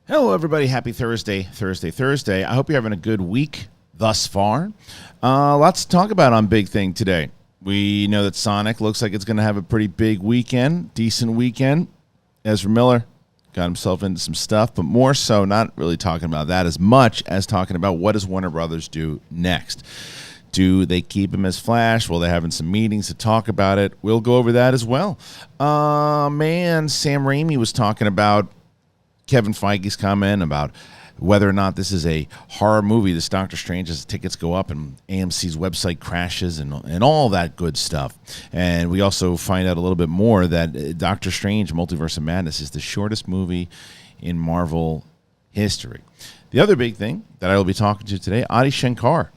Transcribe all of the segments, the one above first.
Hello, everybody. Happy Thursday. I hope you're having a good week thus far. Lots to talk about on Big Thing today. We know that Sonic looks like it's going to have a pretty big weekend, decent weekend. Ezra Miller got himself into some stuff, but more so not really talking about that as much as talking about what does Warner Brothers do next. Do they keep him as Flash? Well, they're having some meetings to talk about it. We'll go over that as well. Sam Raimi was talking about Kevin Feige's comment about whether or not this is a horror movie. This Doctor Strange, as tickets go up and AMC's website crashes and all that good stuff. And we also find out a little bit more that Doctor Strange, Multiverse of Madness, is the shortest movie in Marvel history. The other big thing that I will be talking to today, Adi Shankar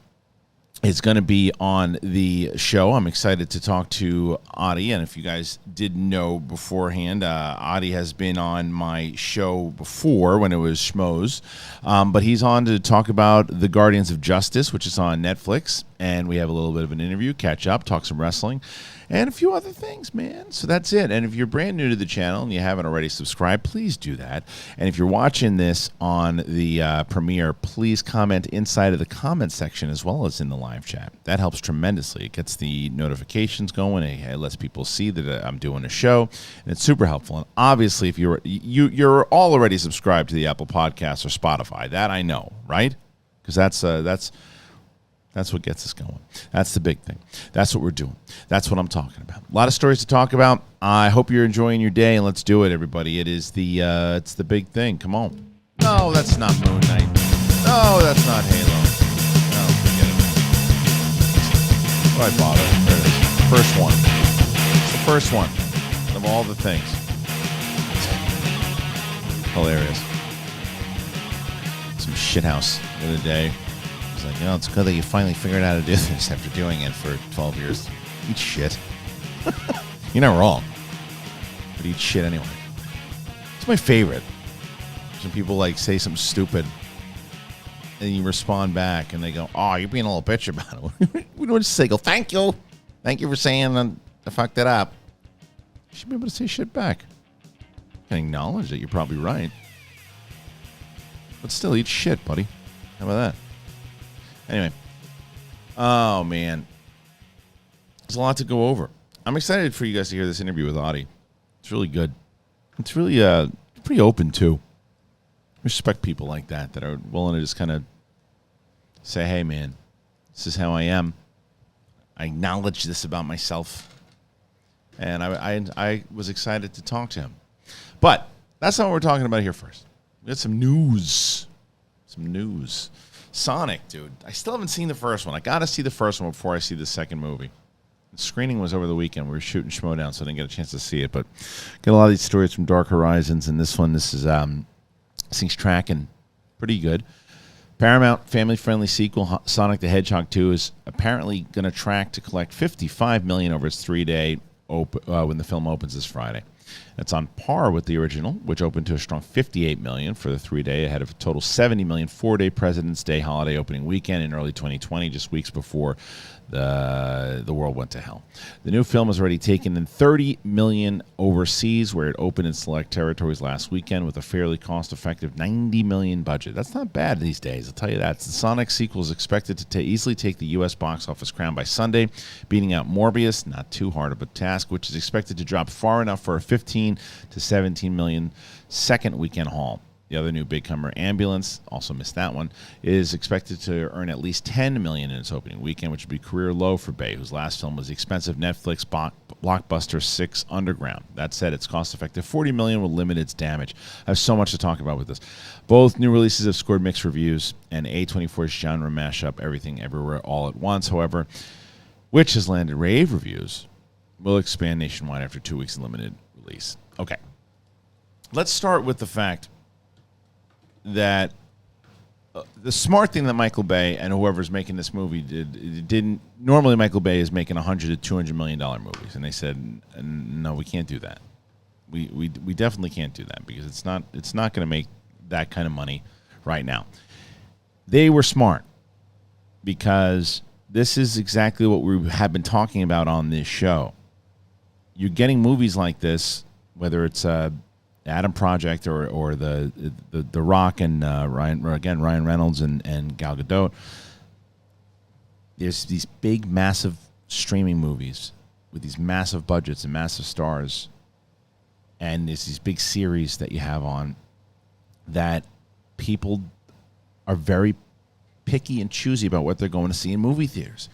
is going to be on the show. I'm excited to talk to Adi, and if you guys didn't know beforehand, Adi has been on my show before when it was Schmoes, but he's on to talk about The Guardians of Justice, which is on Netflix, and we have a little bit of an interview, catch up, talk some wrestling, and a few other things, man. So that's it. And if you're brand new to the channel and you haven't already subscribed, please do that. And if you're watching this on the premiere, please comment inside of the comment section as well as in the live chat. That helps tremendously. It gets the notifications going. It lets people see that I'm doing a show, and it's super helpful. And obviously, if you're all already subscribed to the Apple Podcasts or Spotify, that I know, right? Because that's what gets us going. That's the big thing. That's what we're doing. That's what I'm talking about. A lot of stories to talk about. I hope you're enjoying your day, and let's do it, everybody. It's the big thing. Come on. No, that's not Moon Knight. No, that's not Halo. No, forget it. Why bother? There it is. First one. It's the first one of all the things. Hilarious. Some shithouse the other day. Like, it's good that you finally figured out how to do this after doing it for 12 years. Eat shit. You're not wrong. But eat shit anyway. It's my favorite. Some people say something stupid, and you respond back, and they go, "Oh, you're being a little bitch about it." We don't just say, "Go, thank you for saying I fucked it up." You should be able to say shit back. You can acknowledge that you're probably right, but still, eat shit, buddy. How about that? Anyway, oh man, there's a lot to go over. I'm excited for you guys to hear this interview with Adi. It's really good. It's really pretty open too. Respect people like that are willing to just kind of say, "Hey man, this is how I am. I acknowledge this about myself," and I was excited to talk to him. But that's not what we're talking about here first. We got some news. Sonic, dude. I still haven't seen the first one. I got to see the first one before I see the second movie. The screening was over the weekend. We were shooting Schmodown, so I didn't get a chance to see it. But got a lot of these stories from Dark Horizons, and this is this thing's tracking pretty good. Paramount family-friendly sequel Sonic the Hedgehog 2 is apparently going to track to collect $55 million over its 3-day when the film opens this Friday. That's on par with the original, which opened to a strong $58 million for the 3-day, ahead of a total $70 million 4-day President's Day holiday opening weekend in early 2020, just weeks before the world went to hell. The new film has already taken in $30 million overseas, where it opened in select territories last weekend with a fairly cost-effective $90 million budget. That's not bad these days, I'll tell you that. The Sonic sequel is expected to easily take the U.S. box office crown by Sunday, beating out Morbius, not too hard of a task, which is expected to drop far enough for a 15 to 17 million second weekend haul. The other new big-comer, Ambulance, also missed that one, is expected to earn at least $10 million in its opening weekend, which would be career low for Bay, whose last film was the expensive Netflix blockbuster 6 Underground. That said, it's cost-effective $40 million will limit its damage. I have so much to talk about with this. Both new releases have scored mixed reviews, and A24's genre mashup Everything Everywhere All at Once, however, which has landed rave reviews, will expand nationwide after 2 weeks of limited release. Okay. Let's start with the fact that the smart thing that Michael Bay and whoever's making this movie didn't. Normally, Michael Bay is making $100 to $200 million movies, and they said, "No, we can't do that. We definitely can't do that because it's not going to make that kind of money right now." They were smart because this is exactly what we have been talking about on this show. You're getting movies like this, whether it's Adam Project or the Rock and Ryan Reynolds and Gal Gadot. There's these big, massive streaming movies with these massive budgets and massive stars, and there's these big series that you have on that people are very picky and choosy about what they're going to see in movie theaters.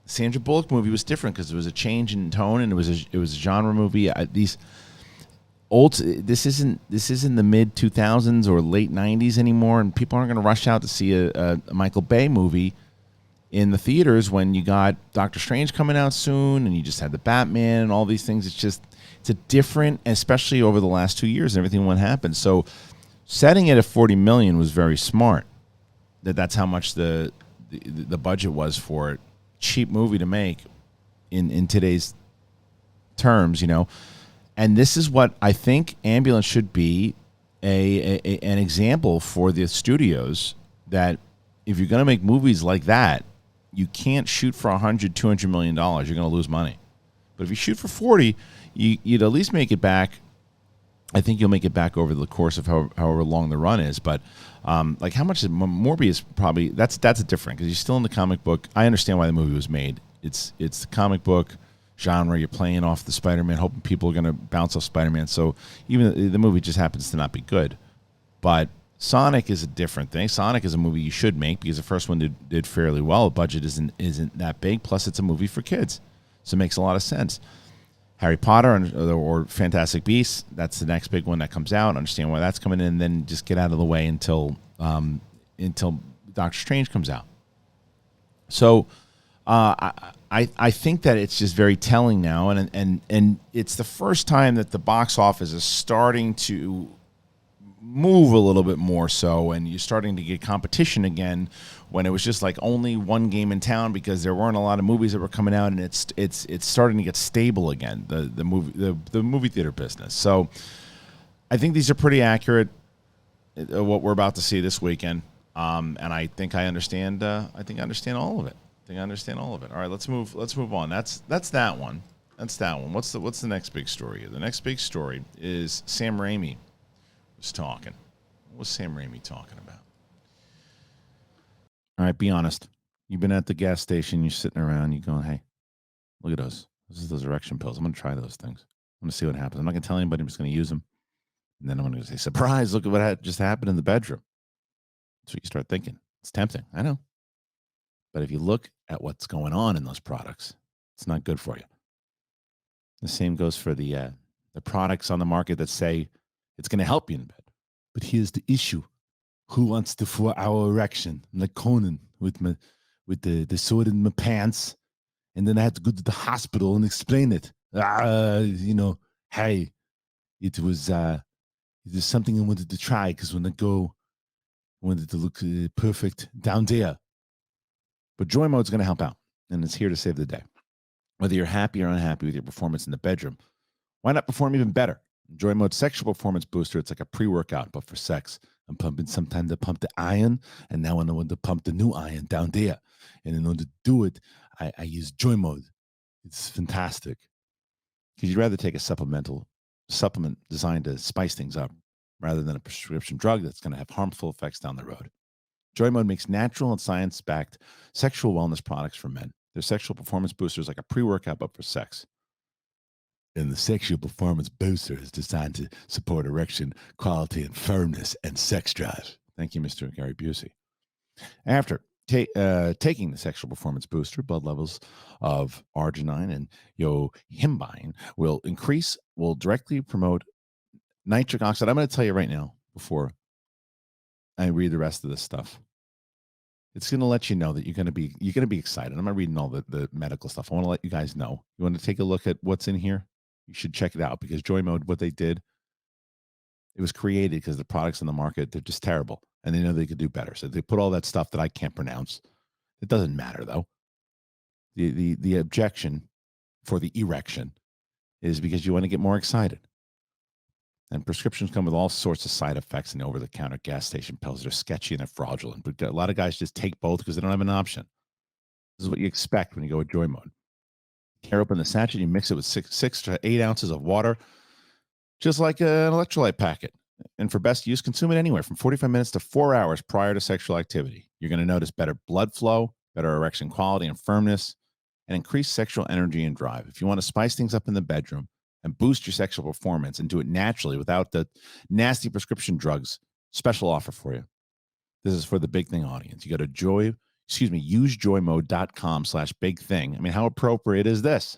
The Sandra Bullock movie was different because it was a change in tone and it was a genre movie. This isn't the mid 2000s or late 90s anymore, and people aren't going to rush out to see a Michael Bay movie in the theaters when you got Doctor Strange coming out soon and you just had the Batman and all these things. It's a different, especially over the last 2 years and everything what happened. So setting it at $40 million was very smart. That's how much the budget was for it. Cheap movie to make in today's terms, you know. And this is what I think Ambulance should be an example for the studios, that if you're going to make movies like that, you can't shoot for $100-200 million. You're going to lose money. But if you shoot for 40, you'd at least make it back. I think you'll make it back over the course of however long the run is. But like how much is Morbius? Probably that's different because you're still in the comic book. I understand why the movie was made. It's the comic book genre. You're playing off the Spider-Man, hoping people are going to bounce off Spider-Man. So even the movie just happens to not be good. But Sonic is a different thing. Sonic is a movie you should make because the first one did fairly well. The budget isn't that big. Plus, it's a movie for kids, so it makes a lot of sense. Harry Potter or Fantastic Beasts, that's the next big one that comes out. Understand why that's coming in, and then just get out of the way until Doctor Strange comes out. So I think that it's just very telling now, and it's the first time that the box office is starting to move a little bit more so, and you're starting to get competition again when it was just like only one game in town because there weren't a lot of movies that were coming out, and it's starting to get stable again, the movie theater business. So I think these are pretty accurate, what we're about to see this weekend, and I think I understand all of it. All right, let's move on. That's that one. What's the next big story here? The next big story is Sam Raimi was talking. What was Sam Raimi talking about? All right, be honest. You've been at the gas station, you're sitting around, you're going, hey, look at those. Those erection pills. I'm going to try those things. I'm going to see what happens. I'm not going to tell anybody. I'm just going to use them. And then I'm going to say, surprise, look at what just happened in the bedroom. That's what you start thinking. It's tempting. I know. But if you look at what's going on in those products, it's not good for you. The same goes for the products on the market that say it's going to help you in bed. But here's the issue. Who wants the 4-hour erection? Like Conan with the sword in my pants. And then I had to go to the hospital and explain it. Hey, it was something I wanted to try because when I wanted to look perfect down there. But JOYMODE is going to help out, and it's here to save the day. Whether you're happy or unhappy with your performance in the bedroom, why not perform even better? JOYMODE Sexual Performance Booster, it's like a pre-workout, but for sex. I'm pumping sometimes to pump the iron, and now I want to pump the new iron down there. And in order to do it, I use JOYMODE. It's fantastic. Because you'd rather take a supplement designed to spice things up rather than a prescription drug that's going to have harmful effects down the road. JOYMODE makes natural and science-backed sexual wellness products for men. Their sexual performance booster is like a pre-workout, but for sex. And the sexual performance booster is designed to support erection quality and firmness and sex drive. Thank you, Mr. Gary Busey. After taking the sexual performance booster, blood levels of arginine and yohimbine will directly promote nitric oxide. I'm going to tell you right now before I read the rest of this stuff. It's going to let you know that you're going to be excited. I'm not reading all the medical stuff. I want to let you guys know. You want to take a look at what's in here? You should check it out because JOYMODE, what they did, it was created because the products on the market, they're just terrible. And they know they could do better. So they put all that stuff that I can't pronounce. It doesn't matter, though. The objection for the erection is because you want to get more excited. And prescriptions come with all sorts of side effects and over-the-counter gas station pills. They're sketchy and they're fraudulent. But a lot of guys just take both because they don't have an option. This is what you expect when you go with JOYMODE. Tear open the sachet, you mix it with 6 to 8 ounces of water. just like an electrolyte packet. And for best use, consume it anywhere from 45 minutes to 4 hours prior to sexual activity. You're going to notice better blood flow, better erection quality and firmness, and increased sexual energy and drive. If you want to spice things up in the bedroom and boost your sexual performance and do it naturally without the nasty prescription drugs, special offer for you. This is for the Big Thing audience. You go to use joymode.com/big thing. I mean, how appropriate is this?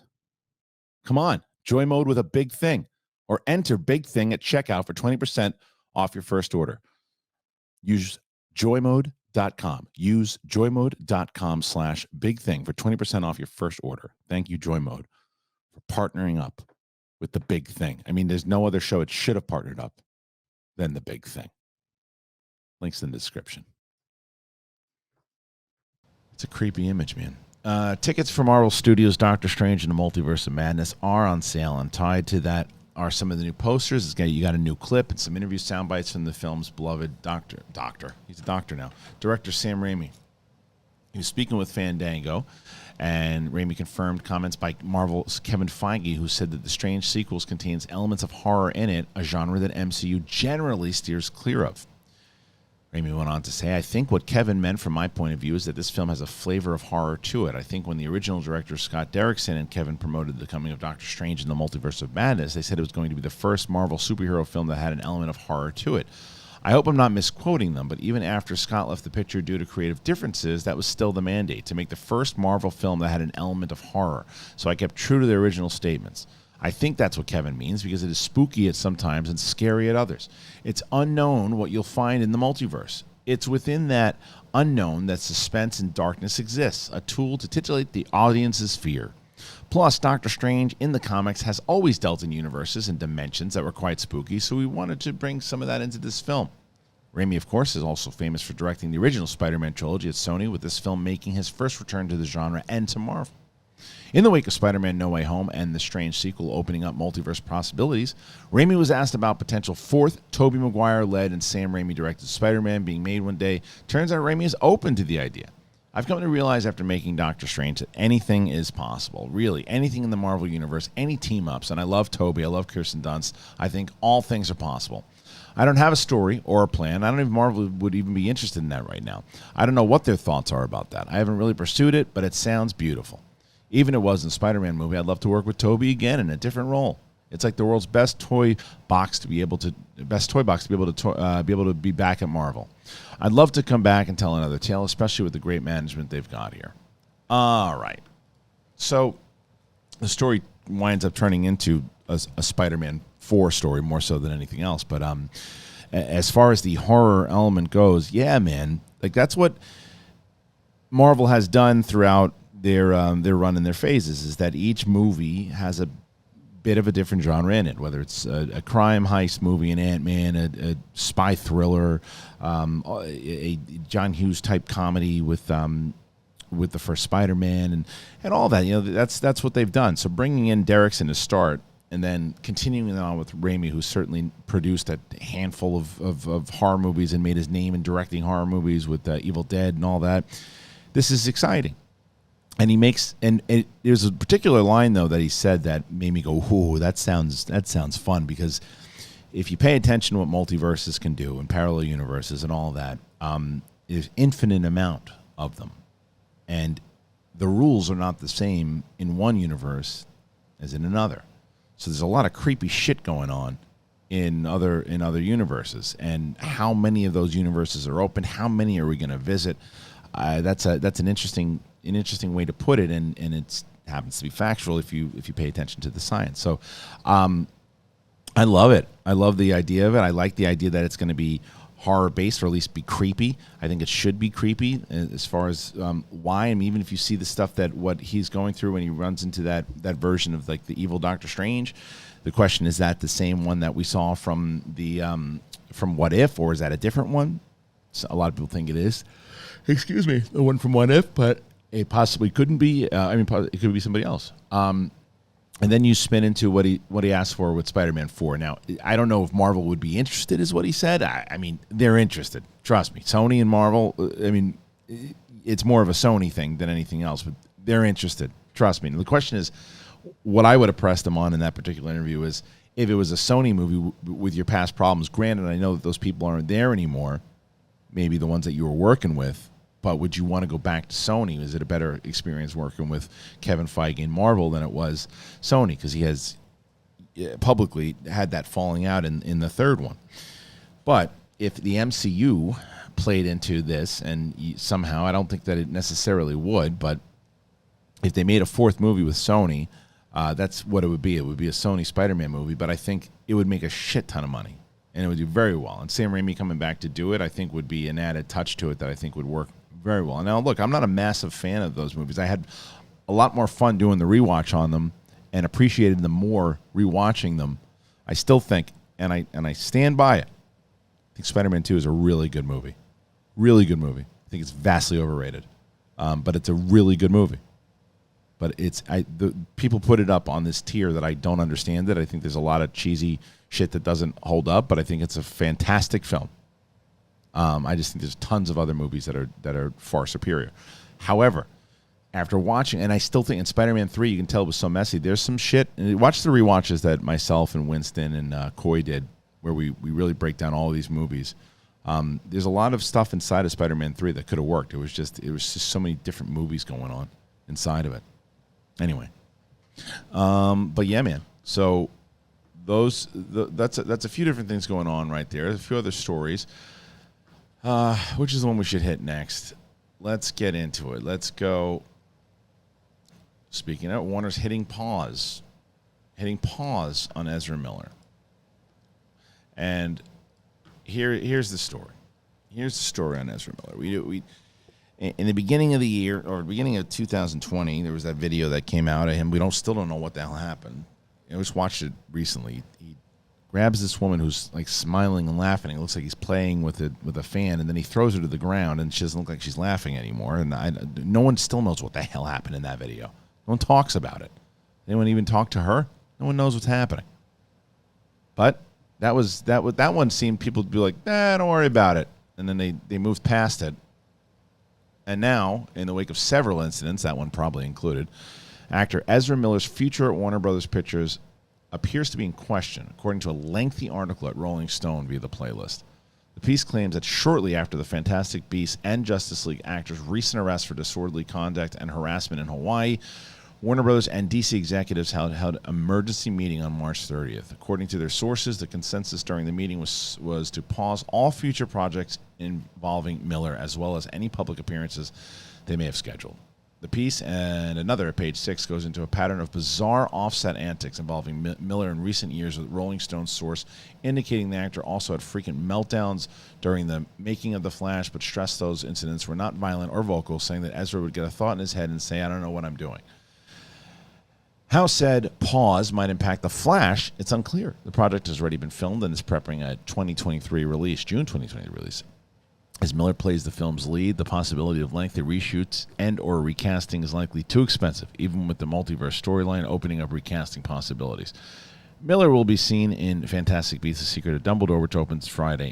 Come on, JOYMODE with a big thing. Or enter Big Thing at checkout for 20% off your first order. Use joymode.com. Use joymode.com/big thing for 20% off your first order. Thank you, JOYMODE, for partnering up with the Big Thing. I mean, there's no other show it should have partnered up than the Big Thing. Links in the description. It's a creepy image, man. Tickets for Marvel Studios' Doctor Strange and the Multiverse of Madness are on sale, and tied to that are some of the new posters. You got a new clip and some interview sound bites from the film's beloved doctor. He's a doctor now. Director Sam Raimi. He was speaking with Fandango, and Raimi confirmed comments by Marvel's Kevin Feige, who said that the Strange sequels contains elements of horror in it, a genre that MCU generally steers clear of. Raimi went on to say, I think what Kevin meant from my point of view is that this film has a flavor of horror to it. I think when the original director Scott Derrickson and Kevin promoted the coming of Doctor Strange in the Multiverse of Madness, they said it was going to be the first Marvel superhero film that had an element of horror to it. I hope I'm not misquoting them, but even after Scott left the picture due to creative differences, that was still the mandate, to make the first Marvel film that had an element of horror. So I kept true to the original statements. I think that's what Kevin means, because it is spooky at some times and scary at others. It's unknown what you'll find in the multiverse. It's within that unknown that suspense and darkness exists, a tool to titillate the audience's fear. Plus, Doctor Strange in the comics has always dealt in universes and dimensions that were quite spooky, so we wanted to bring some of that into this film. Raimi, of course, is also famous for directing the original Spider-Man trilogy at Sony, with this film making his first return to the genre and to Marvel. In the wake of Spider-Man No Way Home and the Strange sequel opening up multiverse possibilities, Raimi was asked about potential fourth Tobey Maguire-led and Sam Raimi-directed Spider-Man being made one day. Turns out Raimi is open to the idea. I've come to realize after making Doctor Strange that anything is possible. Really, anything in the Marvel Universe, any team-ups. And I love Tobey, I love Kirsten Dunst. I think all things are possible. I don't have a story or a plan. I don't even Marvel would even be interested in that right now. I don't know what their thoughts are about that. I haven't really pursued it, but it sounds beautiful. Even if it wasn't a Spider-Man movie, I'd love to work with Tobey again in a different role. It's like the world's best toy box to be able to be back at Marvel. I'd love to come back and tell another tale, especially with the great management they've got here. All right. So the story winds up turning into a Spider-Man 4 story more so than anything else. But as far as the horror element goes, yeah, man, like that's what Marvel has done throughout their run and their phases, is that each movie has a bit of a different genre in it, whether it's a crime heist movie, an Ant-Man, a spy thriller, a John Hughes type comedy with the first Spider-Man and all that. You know, that's what they've done. So bringing in Derrickson to start, and then continuing on with Raimi, who certainly produced a handful of horror movies and made his name in directing horror movies with Evil Dead and all that. This is exciting. And he makes, and there's a particular line though that he said that made me go, "Ooh, that sounds fun." Because if you pay attention to what multiverses can do and parallel universes and all that, there's infinite amount of them, and the rules are not the same in one universe as in another. So there's a lot of creepy shit going on in other universes, and how many of those universes are open? How many are we going to visit? That's an interesting way to put it, and it happens to be factual if you pay attention to the science. So I love it. I love the idea of it. I like the idea that it's going to be horror based, or at least be creepy. I think it should be creepy as far as why. I mean, even if you see the stuff that what he's going through when he runs into that version of like the evil Doctor Strange, the question is that the same one that we saw from the from What If, or is that a different one? So a lot of people think it is. Excuse me, the one from What If, but it possibly couldn't be. It could be somebody else. And then you spin into what he asked for with Spider-Man 4. Now, I don't know if Marvel would be interested, is what he said. I mean, they're interested. Trust me. Sony and Marvel, I mean, it's more of a Sony thing than anything else, but they're interested. Trust me. And the question is, what I would have pressed them on in that particular interview is if it was a Sony movie with your past problems, granted, I know that those people aren't there anymore, maybe the ones that you were working with, but would you want to go back to Sony? Is it a better experience working with Kevin Feige and Marvel than it was Sony? Because he has publicly had that falling out in the third one. But if the MCU played into this, and somehow, I don't think that it necessarily would, but if they made a fourth movie with Sony, that's what it would be. It would be a Sony Spider-Man movie, but I think it would make a shit ton of money, and it would do very well. And Sam Raimi coming back to do it, I think, would be an added touch to it that I think would work very well. Now, look, I'm not a massive fan of those movies. I had a lot more fun doing the rewatch on them and appreciated them more rewatching them. I still think, and I stand by it, I think Spider-Man 2 is a really good movie. Really good movie. I think it's vastly overrated, but it's a really good movie. But people put it up on this tier that I don't understand it. I think there's a lot of cheesy shit that doesn't hold up, but I think it's a fantastic film. I just think there's tons of other movies that are far superior. However, after watching, and I still think in Spider-Man 3, you can tell it was so messy. There's some shit. And watch the rewatches that myself and Winston and Coy did, where we really break down all of these movies. There's a lot of stuff inside of Spider-Man 3 that could have worked. It was just so many different movies going on inside of it. Anyway, but yeah, man. So that's a few different things going on right there. There's a few other stories. Which is the one we should hit next? Let's get into it. Let's go. Speaking of, Warner's hitting pause on Ezra Miller. And here's the story. Here's the story on Ezra Miller. We in the beginning of the year, or beginning of 2020, there was that video that came out of him. We still don't know what the hell happened. I just watched it recently. He grabs this woman who's like smiling and laughing. It looks like he's playing with a fan, and then he throws her to the ground, and she doesn't look like she's laughing anymore. And no one still knows what the hell happened in that video. No one talks about it. Anyone even talk to her? No one knows what's happening. But that one seemed people to be like, don't worry about it, and then they moved past it. And now, in the wake of several incidents, that one probably included, actor Ezra Miller's future at Warner Brothers Pictures appears to be in question, according to a lengthy article at Rolling Stone via the playlist. The piece claims that shortly after the Fantastic Beasts and Justice League actors' recent arrest for disorderly conduct and harassment in Hawaii, Warner Brothers and DC executives held an emergency meeting on March 30th. According to their sources, the consensus during the meeting was to pause all future projects involving Miller, as well as any public appearances they may have scheduled. The piece, and another at page 6, goes into a pattern of bizarre offset antics involving Miller in recent years, with Rolling Stone's source indicating the actor also had frequent meltdowns during the making of The Flash, but stressed those incidents were not violent or vocal, saying that Ezra would get a thought in his head and say, "I don't know what I'm doing." How said pause might impact The Flash, it's unclear. The project has already been filmed and is prepping a June 2023 release. As Miller plays the film's lead, the possibility of lengthy reshoots and or recasting is likely too expensive, even with the multiverse storyline opening up recasting possibilities. Miller will be seen in Fantastic Beasts: The Secret of Dumbledore, which opens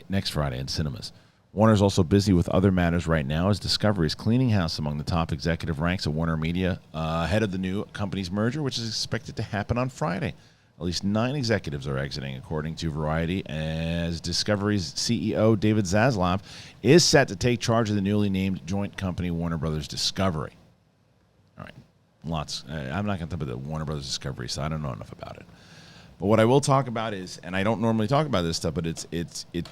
next Friday in cinemas. Warner's also busy with other matters right now, as Discovery is cleaning house among the top executive ranks of Warner Media ahead of the new company's merger, which is expected to happen on Friday. At least 9 executives are exiting, according to Variety, as Discovery's CEO, David Zaslav, is set to take charge of the newly named joint company, Warner Brothers Discovery. All right, lots. I'm not going to talk about the Warner Brothers Discovery, so I don't know enough about it. But what I will talk about is, and I don't normally talk about this stuff, but it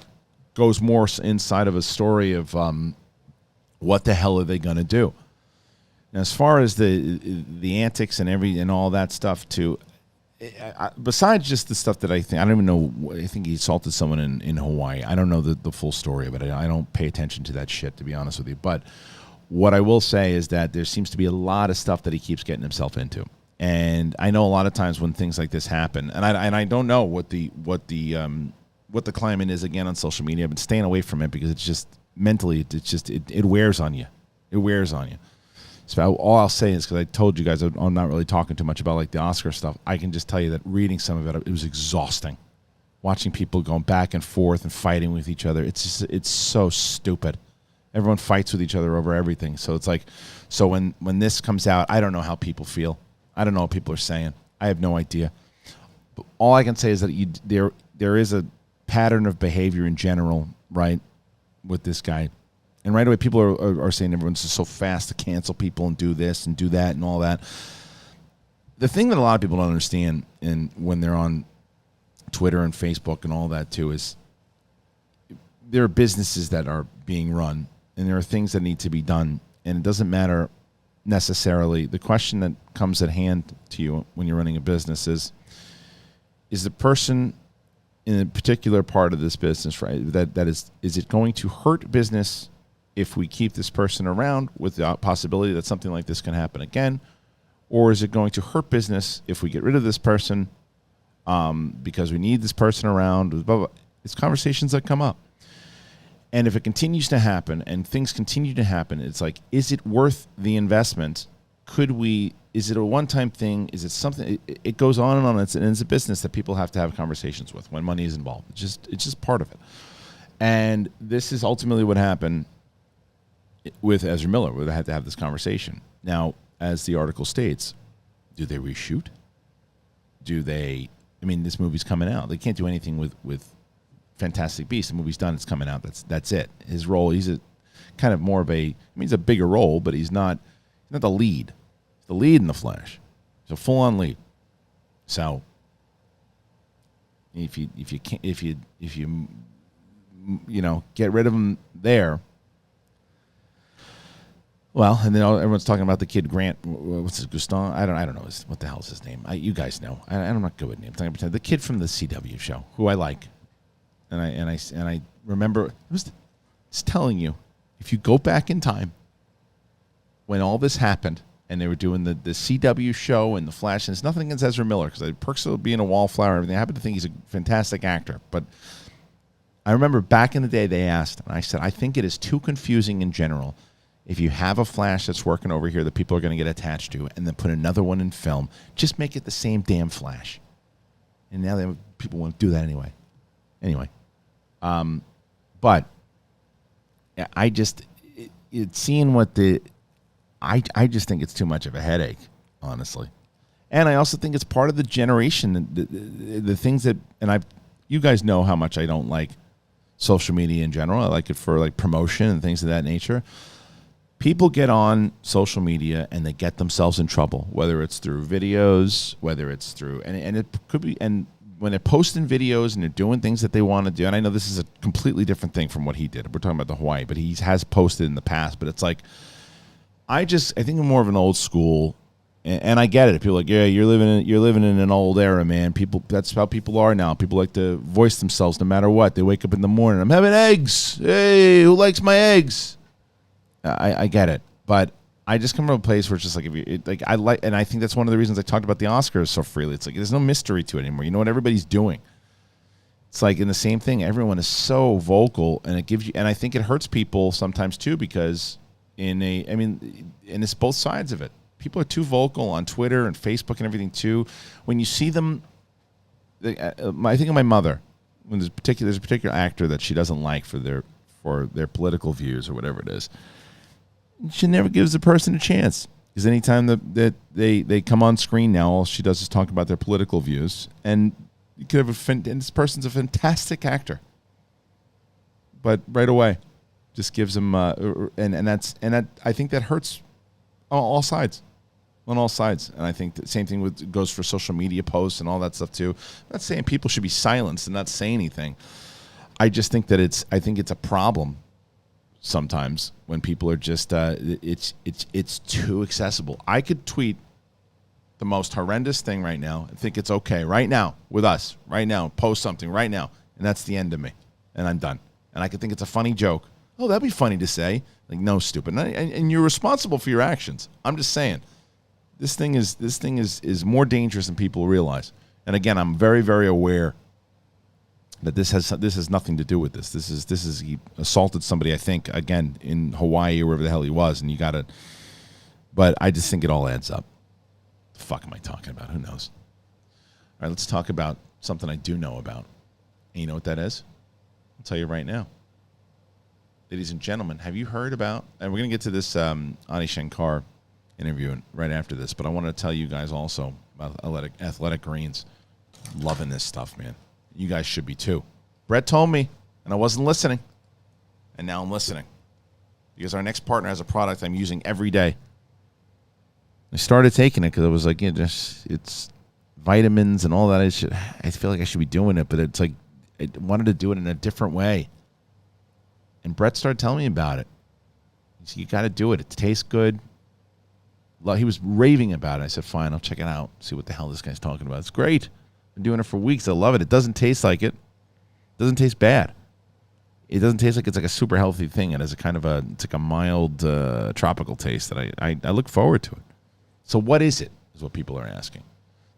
goes more inside of a story of what the hell are they going to do. Now, as far as the antics and all that stuff too, besides just the stuff that I don't even know. I think he assaulted someone in Hawaii. I don't know the full story of it. I don't pay attention to that shit, to be honest with you. But what I will say is that there seems to be a lot of stuff that he keeps getting himself into. And I know a lot of times when things like this happen, and I don't know what the climate is again on social media. I've been staying away from it because it's just mentally, it wears on you. It wears on you. So all I'll say is, because I told you guys I'm not really talking too much about like the Oscar stuff, I can just tell you that reading some of it was exhausting. Watching people going back and forth and fighting with each other, it's so stupid. Everyone fights with each other over everything. So it's like, so when this comes out, I don't know how people feel. I don't know what people are saying. I have no idea. But all I can say is that there is a pattern of behavior in general, right, with this guy. And right away, people are saying everyone's just so fast to cancel people and do this and do that and all that. The thing that a lot of people don't understand, and when they're on Twitter and Facebook and all that too, is there are businesses that are being run, and there are things that need to be done, and it doesn't matter necessarily. The question that comes at hand to you when you're running a business is the person in a particular part of this business, right, that is it going to hurt business if we keep this person around with the possibility that something like this can happen again? Or is it going to hurt business if we get rid of this person because we need this person around? Blah, blah, blah. It's conversations that come up. And if it continues to happen and things continue to happen, it's like, is it worth the investment? Is it a one-time thing? Is it something? It goes on and on. It's a business that people have to have conversations with when money is involved. It's just part of it. And this is ultimately what happened with Ezra Miller, where they had to have this conversation. Now, as the article states, do they reshoot? This movie's coming out. They can't do anything with Fantastic Beasts. The movie's done. It's coming out. That's it. His role, he's a kind of more of he's a bigger role, but he's not the lead. He's the lead in The Flash. He's a full-on lead. So if you get rid of him there, well, and then everyone's talking about the kid Grant. What's his Gaston? I don't know what the hell is his name. You guys know. I'm not good with names. I'm pretend the kid from the CW show, who I like, and I remember. I was telling you, if you go back in time, when all this happened, and they were doing the CW show and the Flash, and it's nothing against Ezra Miller because I perks of being a wallflower and everything. I happen to think he's a fantastic actor, but I remember back in the day they asked, and I said, I think it is too confusing in general. If you have a Flash that's working over here that people are going to get attached to and then put another one in film, just make it the same damn Flash. And now people want to do that anyway. But I just seeing what I just think it's too much of a headache, honestly. And I also think it's part of the generation, the things that, and you guys know how much I don't like social media in general. I like it for like promotion and things of that nature. People get on social media and they get themselves in trouble, whether it's through videos, whether it's through, and it could be, and when they're posting videos and they're doing things that they want to do, and I know this is a completely different thing from what he did. We're talking about the Hawaii, but he has posted in the past, but it's like, I think I'm more of an old school, and I get it. People are like, yeah, you're living in an old era, man. That's how people are now. People like to voice themselves no matter what. They wake up in the morning, I'm having eggs. Hey, who likes my eggs? I get it, but I just come from a place where it's just like, and I think that's one of the reasons I talked about the Oscars so freely. It's like there's no mystery to it anymore. You know what everybody's doing. It's like in the same thing. Everyone is so vocal, and it gives you, and I think it hurts people sometimes too because and it's both sides of it. People are too vocal on Twitter and Facebook and everything too. When you see them, I think of my mother. When there's a particular actor that she doesn't like for their political views or whatever it is. She never gives the person a chance because anytime that they come on screen now, all she does is talk about their political views. And you could have and this person's a fantastic actor, but right away, just gives them and I think that hurts on all sides, and I think the same thing goes for social media posts and all that stuff too. I'm not saying people should be silenced and not say anything. I just think that it's a problem. Sometimes when people are just it's too accessible. I could tweet the most horrendous thing right now and think it's okay right now with us right now, post something right now, and that's the end of me, and I'm done. And I could think it's a funny joke. Oh, that'd be funny to say. Like, no, stupid. And you're responsible for your actions. I'm just saying, this thing is more dangerous than people realize. And again, I'm very, very aware that this has nothing to do with this. This is he assaulted somebody, I think, again, in Hawaii or wherever the hell he was, and you got to. But I just think it all adds up. The fuck am I talking about? Who knows? All right, let's talk about something I do know about. And you know what that is? I'll tell you right now. Ladies and gentlemen, have you heard about, and we're going to get to this Adi Shankar interview right after this, but I want to tell you guys also about athletic greens. Loving this stuff, man. You guys should be too. Brett told me, and I wasn't listening. And now I'm listening. Because our next partner has a product I'm using every day. I started taking it because I was like, it's vitamins and all that. I feel like I should be doing it, but it's like I wanted to do it in a different way. And Brett started telling me about it. He said, you got to do it. It tastes good. He was raving about it. I said, fine, I'll check it out. See what the hell this guy's talking about. It's great. I've been doing it for weeks. I love it. It doesn't taste like it. It doesn't taste bad. It doesn't taste like it's like a super healthy thing. It has a kind of it's like a mild tropical taste that I look forward to it. So what is it, is what people are asking.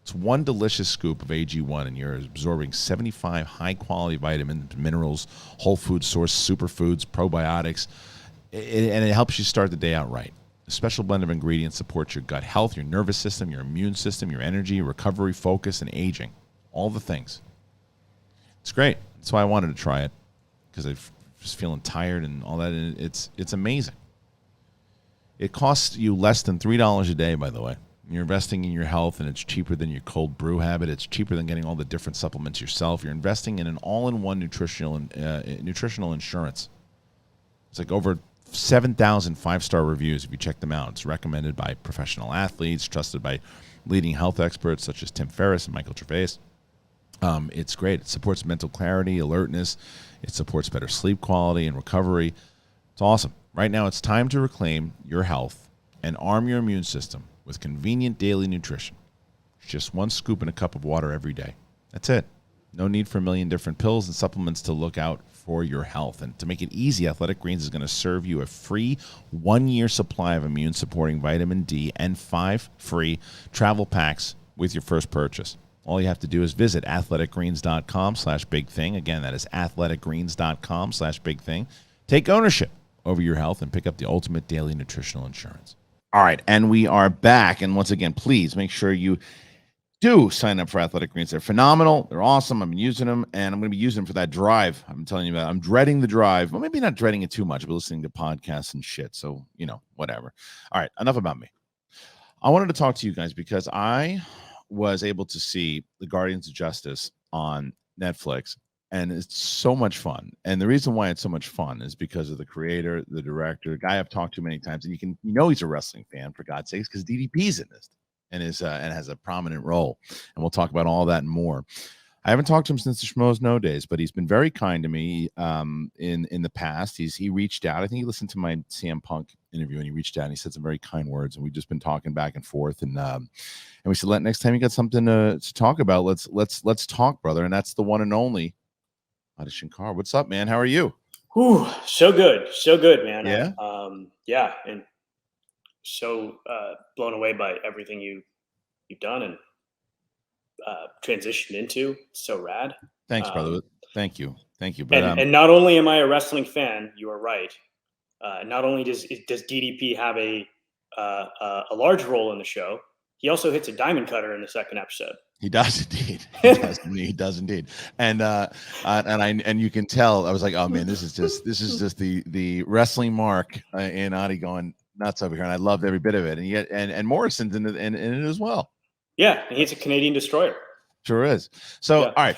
It's one delicious scoop of AG1, and you're absorbing 75 high-quality vitamins, minerals, whole food source, superfoods, probiotics, and it helps you start the day out right. A special blend of ingredients supports your gut health, your nervous system, your immune system, your energy, recovery, focus, and aging. All the things. It's great. That's why I wanted to try it, because I was feeling tired and all that, and it's amazing. It costs you less than $3 a day, by the way. You're investing in your health, and it's cheaper than your cold brew habit. It's cheaper than getting all the different supplements yourself. You're investing in an all-in-one nutritional insurance. It's like over 7,000 five-star reviews if you check them out. It's recommended by professional athletes, trusted by leading health experts such as Tim Ferriss and Michael Gervais. It's great. It supports mental clarity, alertness. It supports better sleep quality and recovery. It's awesome. Right now, it's time to reclaim your health and arm your immune system with convenient daily nutrition. It's just one scoop in a cup of water every day. That's it. No need for a million different pills and supplements to look out for your health. And to make it easy, Athletic Greens is going to serve you a free 1-year supply of immune-supporting vitamin D and 5 free travel packs with your first purchase. All you have to do is visit athleticgreens.com/bigthing. Again, that is athleticgreens.com/bigthing. Take ownership over your health and pick up the ultimate daily nutritional insurance. All right, and we are back. And once again, please make sure you do sign up for Athletic Greens. They're phenomenal. They're awesome. I've been using them, and I'm going to be using them for that drive. I'm telling you about it. I'm dreading the drive. Well, maybe not dreading it too much, but listening to podcasts and shit. So, whatever. All right, enough about me. I wanted to talk to you guys because I was able to see the Guardians of Justice on Netflix, and it's so much fun. And the reason why it's so much fun is because of the creator, the director, the guy I've talked to many times, and he's a wrestling fan, for God's sakes, because DDP's in this and has a prominent role. And we'll talk about all that and more. I haven't talked to him since the Schmoes No Days, but he's been very kind to me in the past. He reached out. I think he listened to my CM Punk interview, and he reached out and he said some very kind words, and we've just been talking back and forth. And we said, next time you got something to talk about, let's talk, brother. And that's the one and only Adi Shankar. What's up, man? How are you? Whew, so good, man. Yeah, and so blown away by everything you've done and transitioned into. So rad. Thanks, brother. Thank you. But and not only am I a wrestling fan, you are right. Not only does DDP have a large role in the show, he also hits a diamond cutter in the second episode. He does indeed. He does indeed. And you can tell. I was like, oh man, this is just the wrestling mark in Adi going nuts over here, and I loved every bit of it. And yet, and Morrison's in it as well. Yeah, he's a Canadian destroyer. Sure is. So, yeah. All right,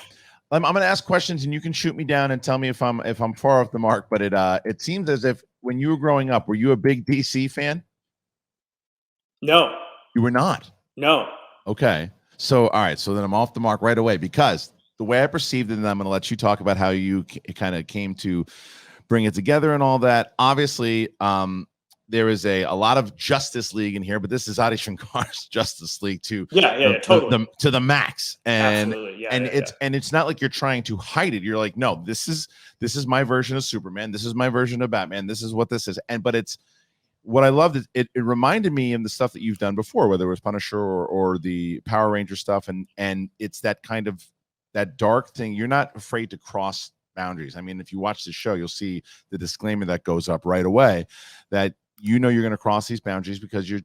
I'm going to ask questions, and you can shoot me down and tell me if I'm far off the mark. But it seems as if when you were growing up, were you a big DC fan? No, you were not. No. Okay. So, all right. So then I'm off the mark right away, because the way I perceived it, and I'm going to let you talk about how you kind of came to bring it together and all that. Obviously, there is a lot of Justice League in here, but this is Adi Shankar's Justice League too. Totally. To the max. And absolutely. And it's not like you're trying to hide it. You're like, no, this is my version of Superman. This is my version of Batman. This is what this is. But it's what I loved. It reminded me of the stuff that you've done before, whether it was Punisher or the Power Ranger stuff. And it's that kind of that dark thing. You're not afraid to cross boundaries. I mean, if you watch the show, you'll see the disclaimer that goes up right away that you're going to cross these boundaries because you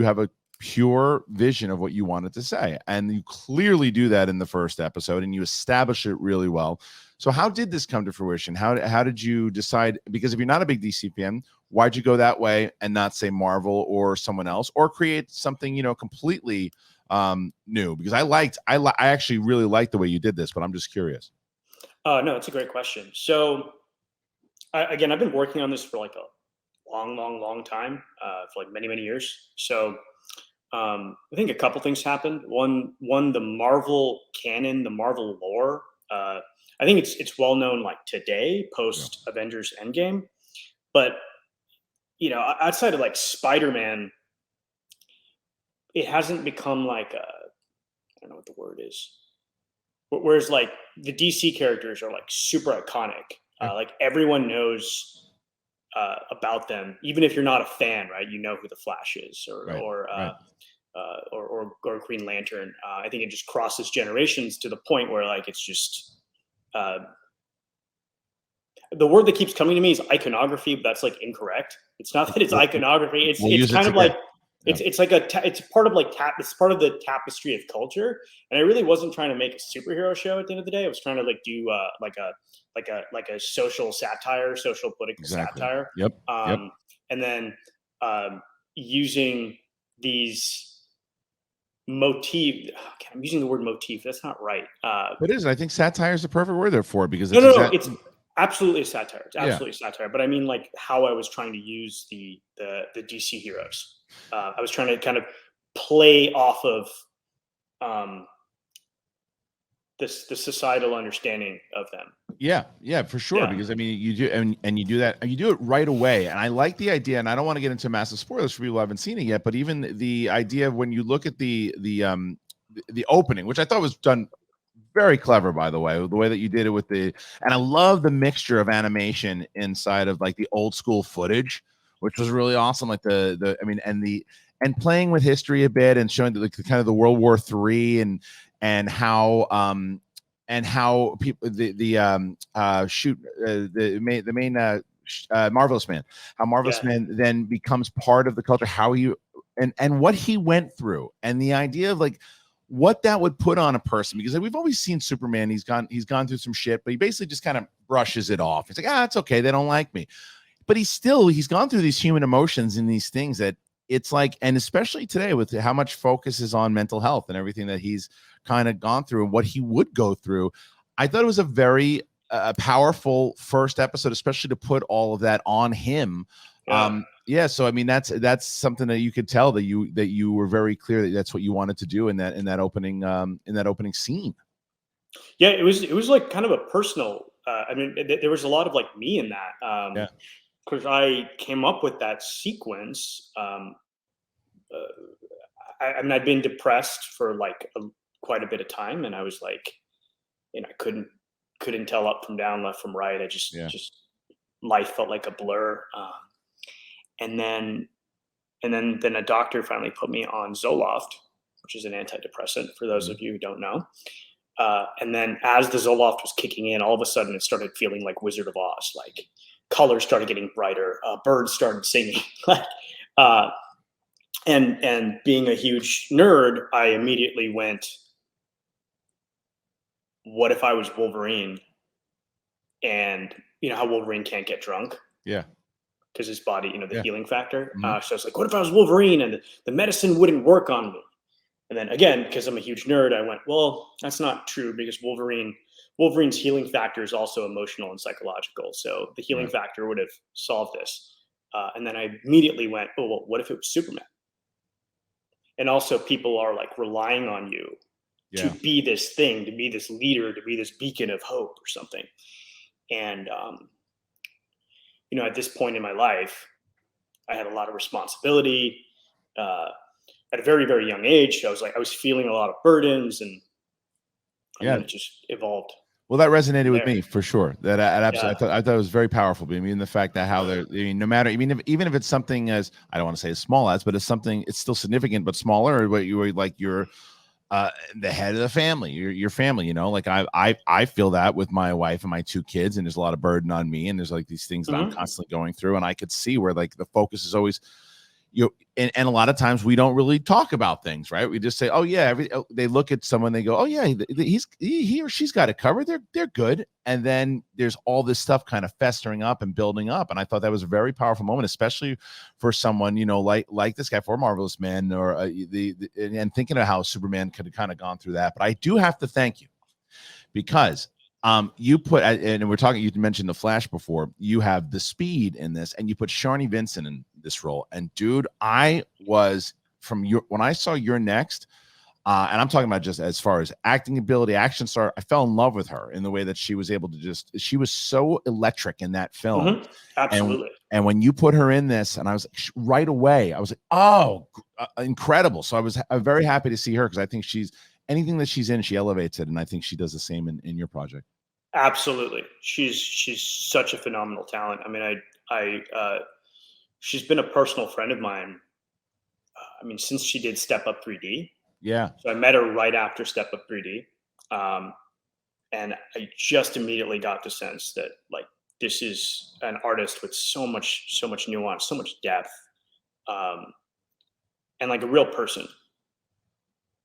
have a pure vision of what you wanted to say, and you clearly do that in the first episode, and you establish it really well. So how did this come to fruition? How did you decide? Because if you're not a big DC fan, why'd you go that way and not say Marvel or someone else, or create something completely new? Because I actually really liked the way you did this, but I'm just curious. No, it's a great question. So I've been working on this for like a long time, for like many years. So I think a couple things happened. One, the Marvel canon, the Marvel lore. I think it's well known like today, post Avengers Endgame, but outside of like Spider-Man, it hasn't become like I don't know what the word is. Whereas like the DC characters are like super iconic. Like everyone knows about them, even if you're not a fan, right? You know who the Flash is, or Green Lantern. I think it just crosses generations to the point where like it's just the word that keeps coming to me is iconography, but that's like incorrect. It's not that it's iconography. It's kind of like it's like it's part of like it's part of the tapestry of culture. And I really wasn't trying to make a superhero show at the end of the day. I was trying to like do like a social satire, social political satire. Yep. And then using these motif. Okay, I'm using the word motif. That's not right. It is. I think satire is the perfect word there for it, because it's absolutely a satire. It's absolutely a satire. But I mean, like how I was trying to use the DC heroes. I was trying to kind of play off of the societal understanding of them. Yeah, for sure. Yeah. Because I mean, you do, and you do that, and you do it right away. And I like the idea, and I don't want to get into massive spoilers for people who haven't seen it yet, but even the idea of when you look at the opening, which I thought was done very clever, by the way that you did it with and I love the mixture of animation inside of like the old school footage, which was really awesome. Like and playing with history a bit and showing like the kind of the World War III and how people the main Marvelous Man, how Marvelous Man then becomes part of the culture, how he and what he went through, and the idea of like what that would put on a person, because we've always seen Superman. He's gone through some shit, but he basically just kind of brushes it off. He's like, it's okay. They don't like me. But he's gone through these human emotions and these things that it's like, and especially today with how much focus is on mental health and everything that he's kind of gone through and what he would go through. I thought it was a very powerful first episode, especially to put all of that on him. So I mean, that's something that you could tell that you were very clear that that's what you wanted to do in that opening scene. Yeah, it was like kind of a personal. I mean, there was a lot of like me in that. Because I came up with that sequence. I'd been depressed for like quite a bit of time, and I was like, I couldn't tell up from down, left from right. I just life felt like a blur. And then a doctor finally put me on Zoloft, which is an antidepressant for those of you who don't know. And then as the Zoloft was kicking in, all of a sudden it started feeling like Wizard of Oz. Like colors started getting brighter, birds started singing. And being a huge nerd, I immediately went, what if I was Wolverine? And you know how Wolverine can't get drunk? Yeah. Because his body, the healing factor. So I was like, what if I was Wolverine and the medicine wouldn't work on me? And then again, because I'm a huge nerd, I went, well, that's not true, because Wolverine's healing factor is also emotional and psychological. So the healing factor would have solved this. And then I immediately went, oh, well, what if it was Superman? And also people are like relying on you to be this thing, to be this leader, to be this beacon of hope or something. And, at this point in my life, I had a lot of responsibility. At a very, very young age, I was feeling a lot of burdens, and then it just evolved. Well, that resonated with me for sure. That absolutely, I thought it was very powerful. I mean, the fact that how no matter, even if it's something as, I don't want to say as small as, but it's something, it's still significant but smaller. But you were like you're the head of the family, your family. Like I feel that with my wife and my two kids, and there's a lot of burden on me, and there's like these things that I'm constantly going through, and I could see where like the focus is always. and a lot of times we don't really talk about things, right? We just say, oh yeah, they look at someone, they go, oh yeah, he or she's got it covered, they're good, and then there's all this stuff kind of festering up and building up. And I thought that was a very powerful moment, especially for someone, you know, like this guy, for Marvelous Men, or and thinking of how Superman could have kind of gone through that. But I do have to thank you, because you put, and we're talking, you mentioned the Flash before, you have the speed in this, and you put Sharni Vincent in this role. And dude, I was, when I saw You're Next, and I'm talking about just as far as acting ability, action star, I fell in love with her in the way that she was able to she was so electric in that film. Absolutely. And when you put her in this, and I was right away, I was like, oh, incredible. So I was very happy to see her, because I think anything that she's in, she elevates it. And I think she does the same in your project. Absolutely. She's such a phenomenal talent. I mean, she's been a personal friend of mine. I mean, since she did Step Up 3D. Yeah. So I met her right after Step Up 3D. And I just immediately got the sense that, like, this is an artist with so much nuance, so much depth, and like a real person.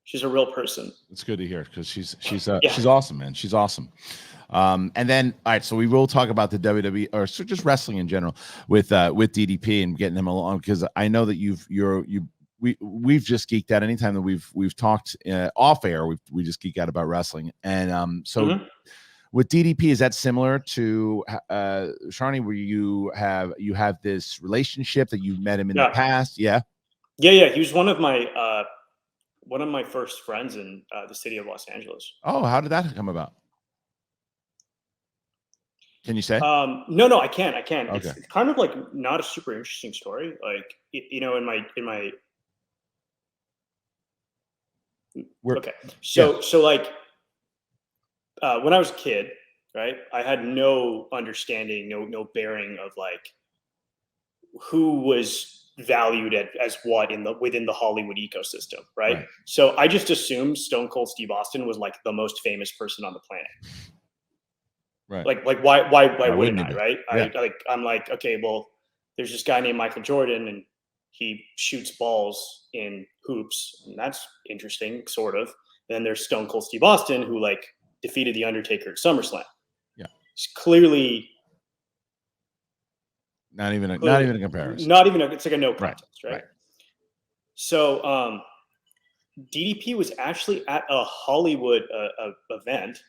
She's a real person. It's good to hear, because she's awesome, man. She's awesome. And then, all right, so we will talk about the WWE, or just wrestling in general, with DDP and getting him along, because I know that we've just geeked out anytime that we've talked off air. We just geek out about wrestling. And so with DDP, is that similar to Sharni, where you have this relationship that you met him in the past? Yeah. He was one of my first friends in the city of Los Angeles. Oh, how did that come about? Can you say? No, I can't. Okay. It's kind of like not a super interesting story. Like, you know, in my okay. So like, when I was a kid, right, I had no understanding, no bearing of like who was valued as what within the Hollywood ecosystem, right? So I just assumed Stone Cold Steve Austin was like the most famous person on the planet. Right. Like why wouldn't I, right? Yeah. I'm like, okay, well, there's this guy named Michael Jordan, and he shoots balls in hoops, and that's interesting, sort of. And then there's Stone Cold Steve Austin, who like defeated The Undertaker at SummerSlam. Yeah. It's clearly not even a comparison. It's like a no contest, right? So DDP was actually at a Hollywood event,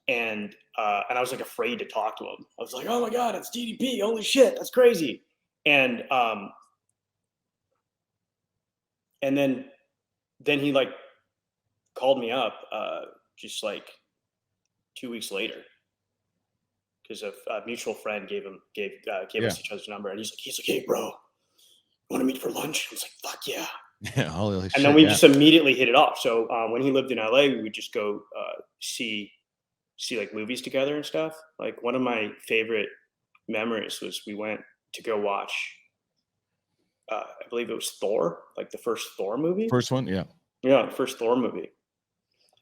and I was like afraid to talk to him. I was like, oh my God, it's DDP. Holy shit, that's crazy. And then he like called me up just like 2 weeks later, because a mutual friend gave us each other's number, and he's like, hey bro, you want to meet for lunch? I was like, fuck yeah. Yeah, holy shit. And then we just immediately hit it off. So when he lived in LA, we would just go see like movies together and stuff. Like, one of my favorite memories was we went to go watch I believe it was Thor, like the first Thor movie. First one, yeah. Yeah, the first Thor movie.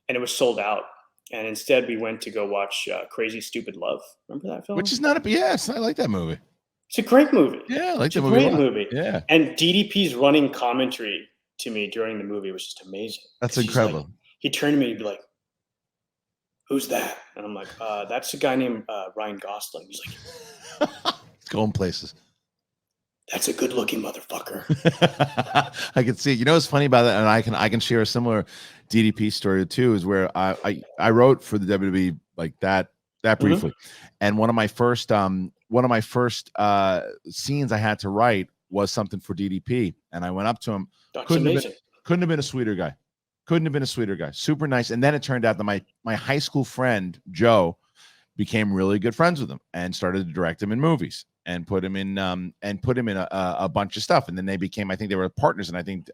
And it was sold out. And instead we went to go watch Crazy Stupid Love. Remember that film? Which is not yes, I like that movie. It's a great movie. Yeah, I like the movie. Great movie. Yeah. And DDP's running commentary to me during the movie was just amazing. That's incredible. Like, he turned to me and be like, who's that? And I'm like, that's a guy named Ryan Gosling. He's like, going places. That's a good looking motherfucker. I can see it. You know what's funny about that, and I can share a similar DDP story too, is where I wrote for the WWE like that briefly. Mm-hmm. And one of my first scenes I had to write was something for DDP, and I went up to him. Couldn't have been a sweeter guy. Couldn't have been a sweeter guy. Super nice. And then it turned out that my high school friend Joe became really good friends with him and started to direct him in movies and put him in a bunch of stuff. And then they became, I think they were partners, and I think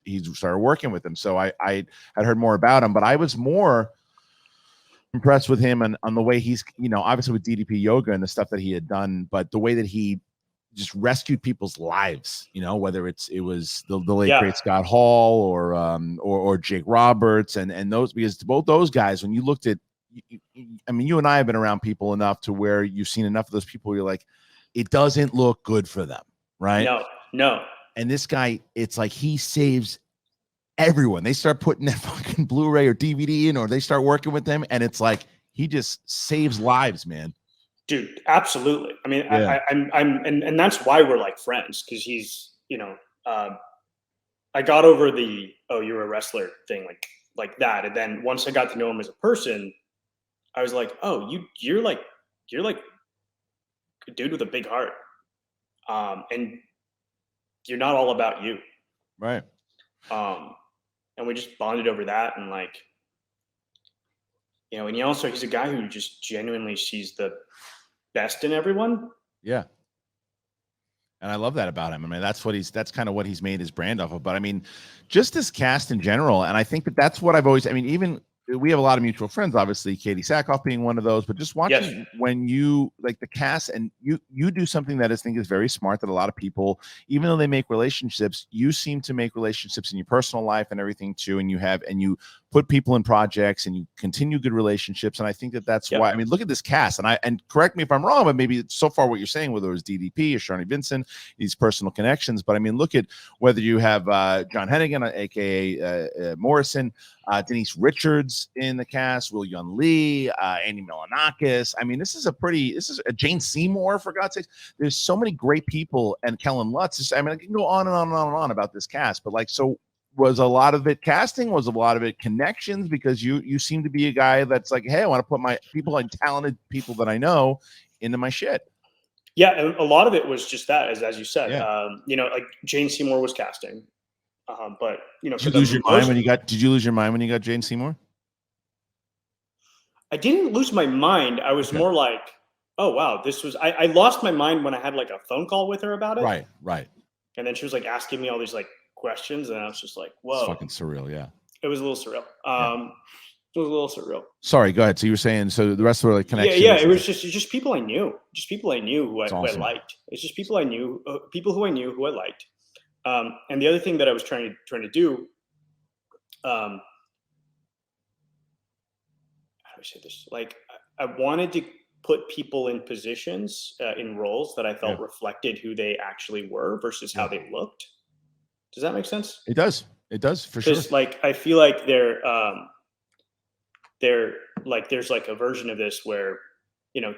he started working with them. So I had heard more about him, but I was more impressed with him and on the way he's, obviously with DDP Yoga and the stuff that he had done, but the way that he just rescued people's lives, whether it was the late great Scott Hall or Jake Roberts and those, because both those guys, when you looked at, I mean, you and I have been around people enough to where you've seen enough of those people where you're like, it doesn't look good for them. right? No. And this guy, it's like he saves everyone. They start putting that fucking Blu-ray or DVD in, or they start working with them, and it's like he just saves lives, man. Dude, absolutely. I mean, Yeah. and that's why we're like friends, because he's, I got over the you're a wrestler thing like that, and then once I got to know him as a person, I was like, oh, you're like a dude with a big heart, and you're not all about you, Right. And we just bonded over that, and like, and he's a guy who just genuinely sees the best in everyone. Yeah. And I love that about him. I mean, that's kind of what he's made his brand off of. But I mean, just this cast in general. And I think that's what I've always, I mean, even we have a lot of mutual friends, obviously, Katie Sackhoff being one of those, but just watching when you like the cast and you do something that I think is very smart that a lot of people, even though they make relationships, you seem to make relationships in your personal life and everything too. And you put people in projects and you continue good relationships. And I think that's why, I mean, look at this cast and correct me if I'm wrong, but maybe so far what you're saying, whether it was DDP or Sharni Vincent, these personal connections. But I mean, look at whether you have John Hennigan, aka Morrison, Denise Richards in the cast, Will Yun Lee, Andy Milonakis. I mean, this is a Jane Seymour, for God's sake. There's so many great people, and Kellen Lutz. I mean, I can go on and on and on and on about this cast, but like, so was a lot of it casting? Was a lot of it connections? Because you seem to be a guy that's like, hey, I want to put my people and talented people that I know into my shit. Yeah, a lot of it was just that, as you said. Yeah. Like Jane Seymour was casting. But did you lose your mind when you got Jane Seymour? I didn't lose my mind. I was more like, oh wow, this was. I lost my mind when I had like a phone call with her about it. Right. And then she was like asking me all these like questions, and I was just like, whoa, it's fucking surreal. Yeah, it was a little surreal. It was a little surreal. Sorry, go ahead. So you were saying, so the rest were like connections. Yeah. It was just people I knew, who I liked. It's just people I knew, who I liked. And the other thing that I was trying to do, how do I say this? Like, I wanted to put people in positions, in roles that I felt reflected who they actually were versus how they looked. Does that make sense? It does for sure. Like, I feel like they're like, there's like a version of this where,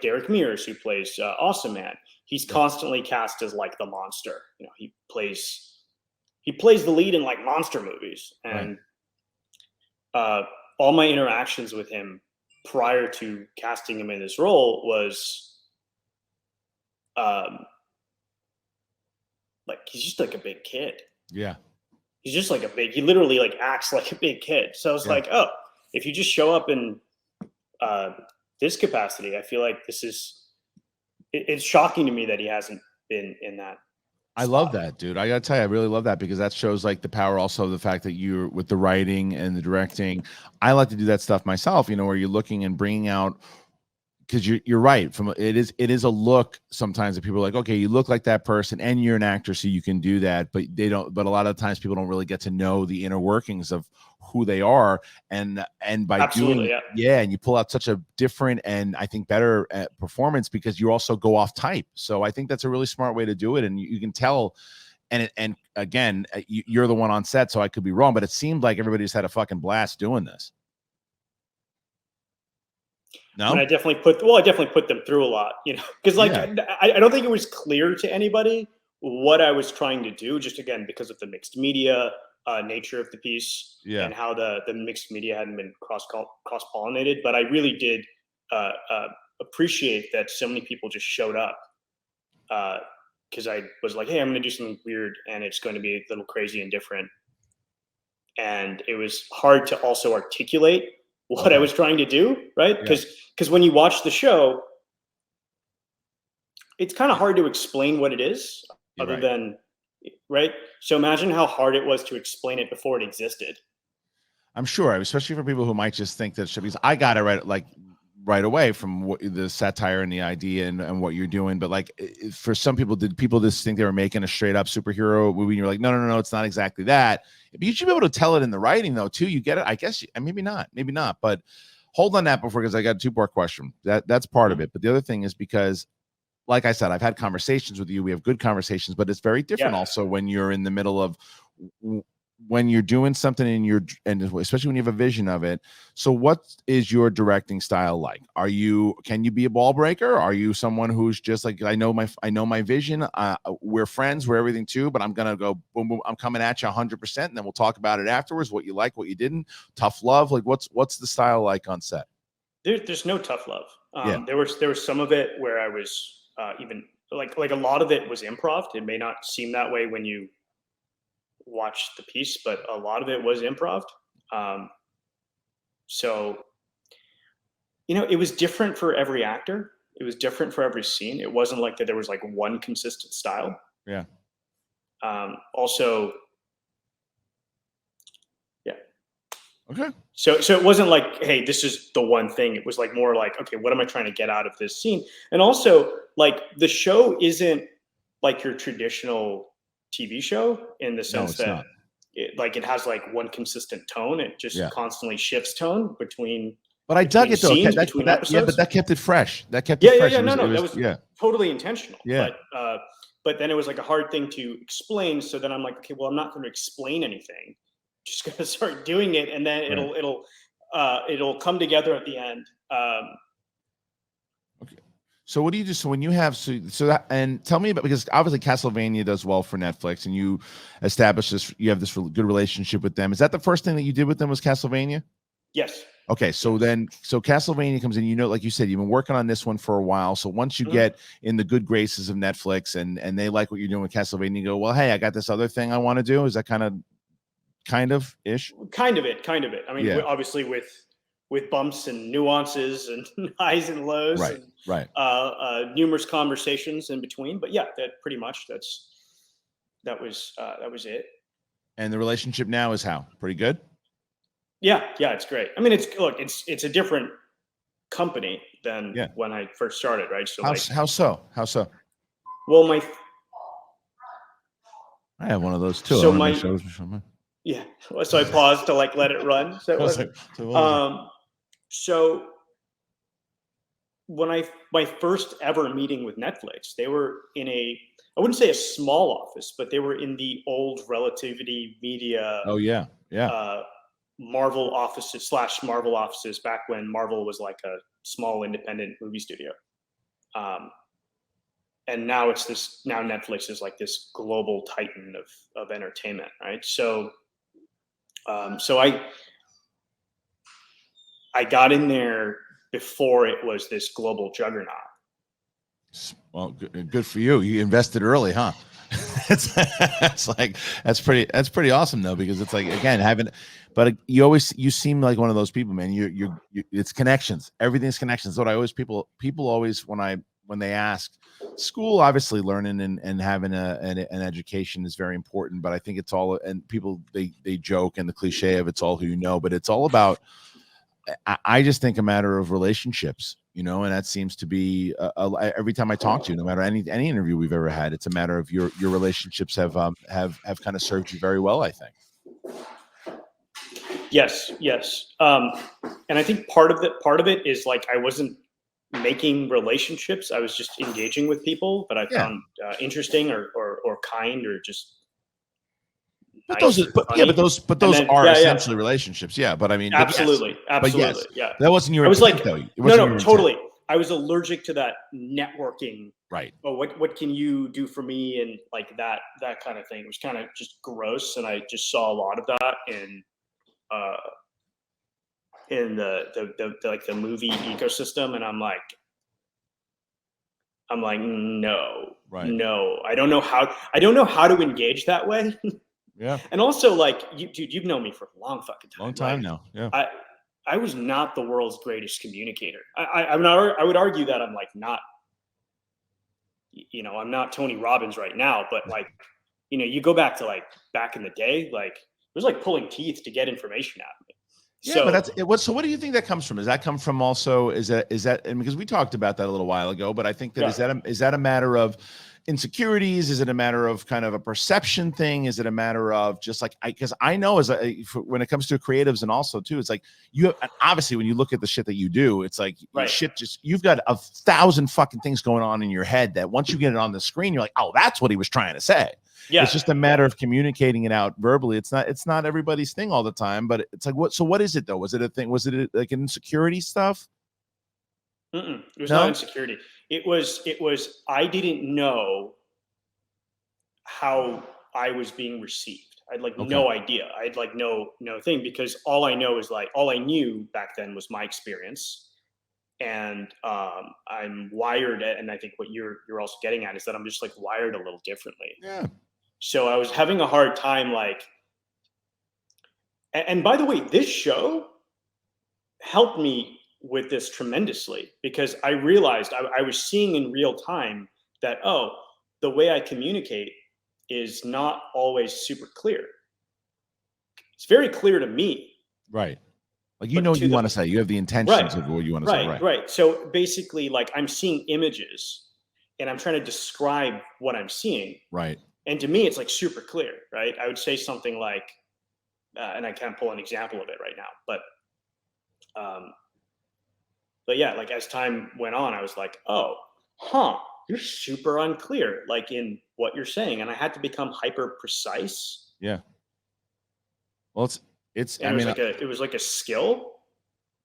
Derek Mears, who plays Awesome Man, he's constantly cast as like the monster. He plays the lead in like monster movies, and all my interactions with him prior to casting him in this role was like, he's just like a big kid. Yeah. He's just like he literally like acts like a big kid. So I was like, oh, if you just show up in this capacity, I feel like it's shocking to me that he hasn't been in that. I love that, dude. I gotta tell you, I really love that, because that shows like the power, also the fact that you're with the writing and the directing. I like to do that stuff myself, where you're looking and bringing out, because you're right. It is a look sometimes that people are like, okay, you look like that person and you're an actor, so you can do that, but they don't. But a lot of times people don't really get to know the inner workings of who they are, and by doing and you pull out such a different and I think better performance, because you also go off type. So I think that's a really smart way to do it, and you can tell. And again, you're the one on set, so I could be wrong, but it seemed like everybody just had a fucking blast doing this. No, and I definitely put them through a lot, because like I don't think it was clear to anybody what I was trying to do, just again because of the mixed media nature of the piece, and how the mixed media hadn't been cross pollinated. But I really did appreciate that so many people just showed up, because I was like, hey, I'm going to do something weird, and it's going to be a little crazy and different. And it was hard to also articulate what I was trying to do, right? Because when you watch the show, it's kind of hard to explain what it is, other than, right? So imagine how hard it was to explain it before it existed. I'm sure, especially for people who might just think that because I got it right away from the satire and the idea and what you're doing. But like, for some people, did people just think they were making a straight up superhero movie? And you're like, no, it's not exactly that. But you should be able to tell it in the writing though, too. You get it. I guess maybe not, but hold on that because I got a two-part question. That's part of it. But the other thing is because like I said, I've had conversations with you. We have good conversations, but it's very different also when you're in the middle of when you're doing something and especially when you have a vision of it. So what is your directing style like? Can you be a ball breaker? Are you someone who's just like, I know my vision, we're friends, we're everything too, but I'm going to go boom, boom, I'm coming at you 100%. And then we'll talk about it afterwards, what you like, what you didn't. Tough love. Like what's the style like on set? There's no tough love. There was some of it where I was even like a lot of it was improv. It may not seem that way when you watch the piece, but a lot of it was improv. So, it was different for every actor. It was different for every scene. It wasn't like that there was like one consistent style. Yeah. Also, yeah. Okay. So it wasn't like, hey, this is the one thing. It was like more like, okay, what am I trying to get out of this scene? And also, like, the show isn't like your traditional TV show in the sense that it has like one consistent tone. It just constantly shifts tone between. But I dug it though. But that kept it fresh. That kept it fresh. Yeah. No, that was totally intentional. Yeah. But then it was like a hard thing to explain. So then I'm like, okay, well, I'm not going to explain anything. Just going to start doing it, and then it'll come together at the end. Okay. So what do you do? So when you have and tell me about, because obviously Castlevania does well for Netflix, and you establish this, you have this good relationship with them. Is that the first thing that you did with them was Castlevania? Yes. Okay, so Castlevania comes in, like you said, you've been working on this one for a while. So once you get in the good graces of Netflix and they like what you're doing with Castlevania, you go, well, hey, I got this other thing I want to do. Is that kind of ish? Kind of it. I mean, obviously with bumps and nuances and highs and lows, right. Numerous conversations in between, but yeah, that pretty much that was it. And the relationship now is how? Pretty good? Yeah, it's great. I mean, it's a different company than when I first started, right? So how so? Well, I have one of those too. So so I paused to like let it run. So when my first ever meeting with Netflix, they were in I wouldn't say a small office, but they were in the old Relativity Media. Oh yeah. Marvel offices / Marvel offices back when Marvel was like a small independent movie studio. And now Netflix is like this global titan of entertainment, right? So I got in there before it was this global juggernaut. Well, good for you. You invested early, huh? It's like that's pretty awesome though, because it's like, again, but you seem like one of those people, man. You it's connections. Everything's connections. That's what I always people always when they ask, school, obviously learning and having an education is very important, but I think it's all, and people they joke and the cliche of it's all who you know, but it's all about, I just think, a matter of relationships, and that seems to be every time I talk to you, no matter any interview we've ever had, it's a matter of your relationships have kind of served you very well, I think. Yes. And I think part of it is like, I wasn't making relationships. I was just engaging with people that I found interesting or kind or just. But those are essentially relationships. Yeah, but I mean, absolutely. Yeah, that wasn't your. I was like, though. No, totally. I was allergic to that networking. Right. Oh, what can you do for me, and like that kind of thing. It was kind of just gross, and I just saw a lot of that in the movie ecosystem, and I'm like, no, no, I don't know how to engage that way. Yeah. And also, like, you've known me for a long fucking time. Long time now. Yeah. I was not the world's greatest communicator. I would argue that I'm like not, I'm not Tony Robbins right now, but like, you go back to like back in the day, like it was like pulling teeth to get information out of me. Yeah, so, but that's it. So what do you think that comes from? Does that come from also, is that, and because we talked about that a little while ago, but I think that is that a matter of, insecurities? Is it a matter of kind of a perception thing? Is it a matter of just like, because I know when it comes to creatives and also too, it's like you have, obviously when you look at the shit that you do, it's like you've got 1,000 fucking things going on in your head that once you get it on the screen, you're like, oh, that's what he was trying to say. Yeah. It's just a matter of communicating it out verbally. It's not everybody's thing all the time, but it's like, what is it though? Was it a thing? Was it like an insecurity stuff? It was not insecurity. It was, I didn't know how I was being received. I had like no idea. I had like no thing, because all I knew back then was my experience. And I'm wired, and I think what you're also getting at is that I'm just like wired a little differently. Yeah. So I was having a hard time, like, and by the way, this show helped me with this tremendously, because I realized I was seeing in real time that, the way I communicate is not always super clear. It's very clear to me. Right. Like, you want to say, you have the intentions of what you want to say. Right. So basically, like, I'm seeing images and I'm trying to describe what I'm seeing. Right. And to me, it's like super clear, right? I would say something like, and I can't pull an example of it right now, but yeah, like as time went on, I was like, you're super unclear, like in what you're saying. And I had to become hyper precise. Yeah. Well, it was like a skill.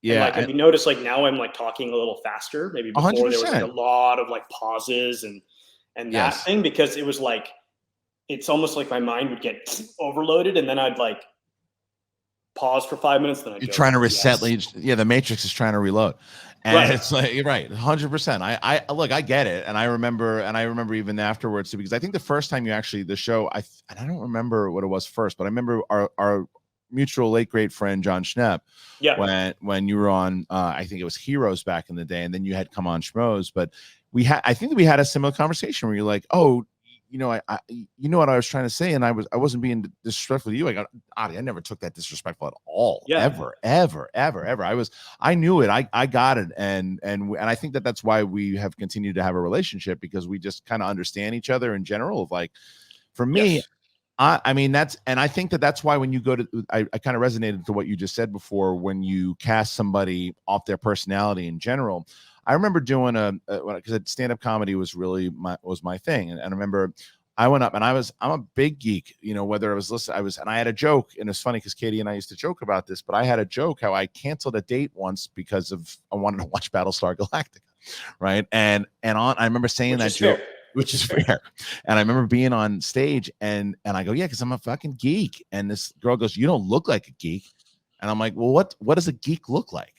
Yeah. And like, if you notice, like now I'm like talking a little faster. Maybe before 100%. There was like a lot of like pauses and that thing, because it was like, it's almost like my mind would get overloaded, and then I'd like pause for 5 minutes. Then you're trying to reset. The Matrix is trying to reload, and it's like, you're right, 100%. I look, I get it, and I remember even afterwards too, because I think the first time the show, I don't remember what it was first, but I remember our mutual late great friend John Schnepp. Yeah. When you were on, I think it was Heroes back in the day, and then you had come on Schmoes, but I think we had a similar conversation where you're like, I what I was trying to say, and I wasn't being disrespectful to you. I got, Adi, I never took that disrespectful at all. Yeah. Ever. I knew it. I got it. And I think that's why we have continued to have a relationship, because we just kind of understand each other in general. Of like, for me, I think that's why when you go to, I kind of resonated to what you just said before, when you cast somebody off their personality in general. I remember doing because stand-up comedy was really my thing. And I remember I went up, and I'm a big geek, whether I was listening, and I had a joke, and it's funny because Katie and I used to joke about this, but I had a joke how I canceled a date once because I wanted to watch Battlestar Galactica. Right. And I remember saying that joke. Which is fair. And I remember being on stage and I go, yeah, because I'm a fucking geek. And this girl goes, you don't look like a geek. And I'm like, well, what does a geek look like?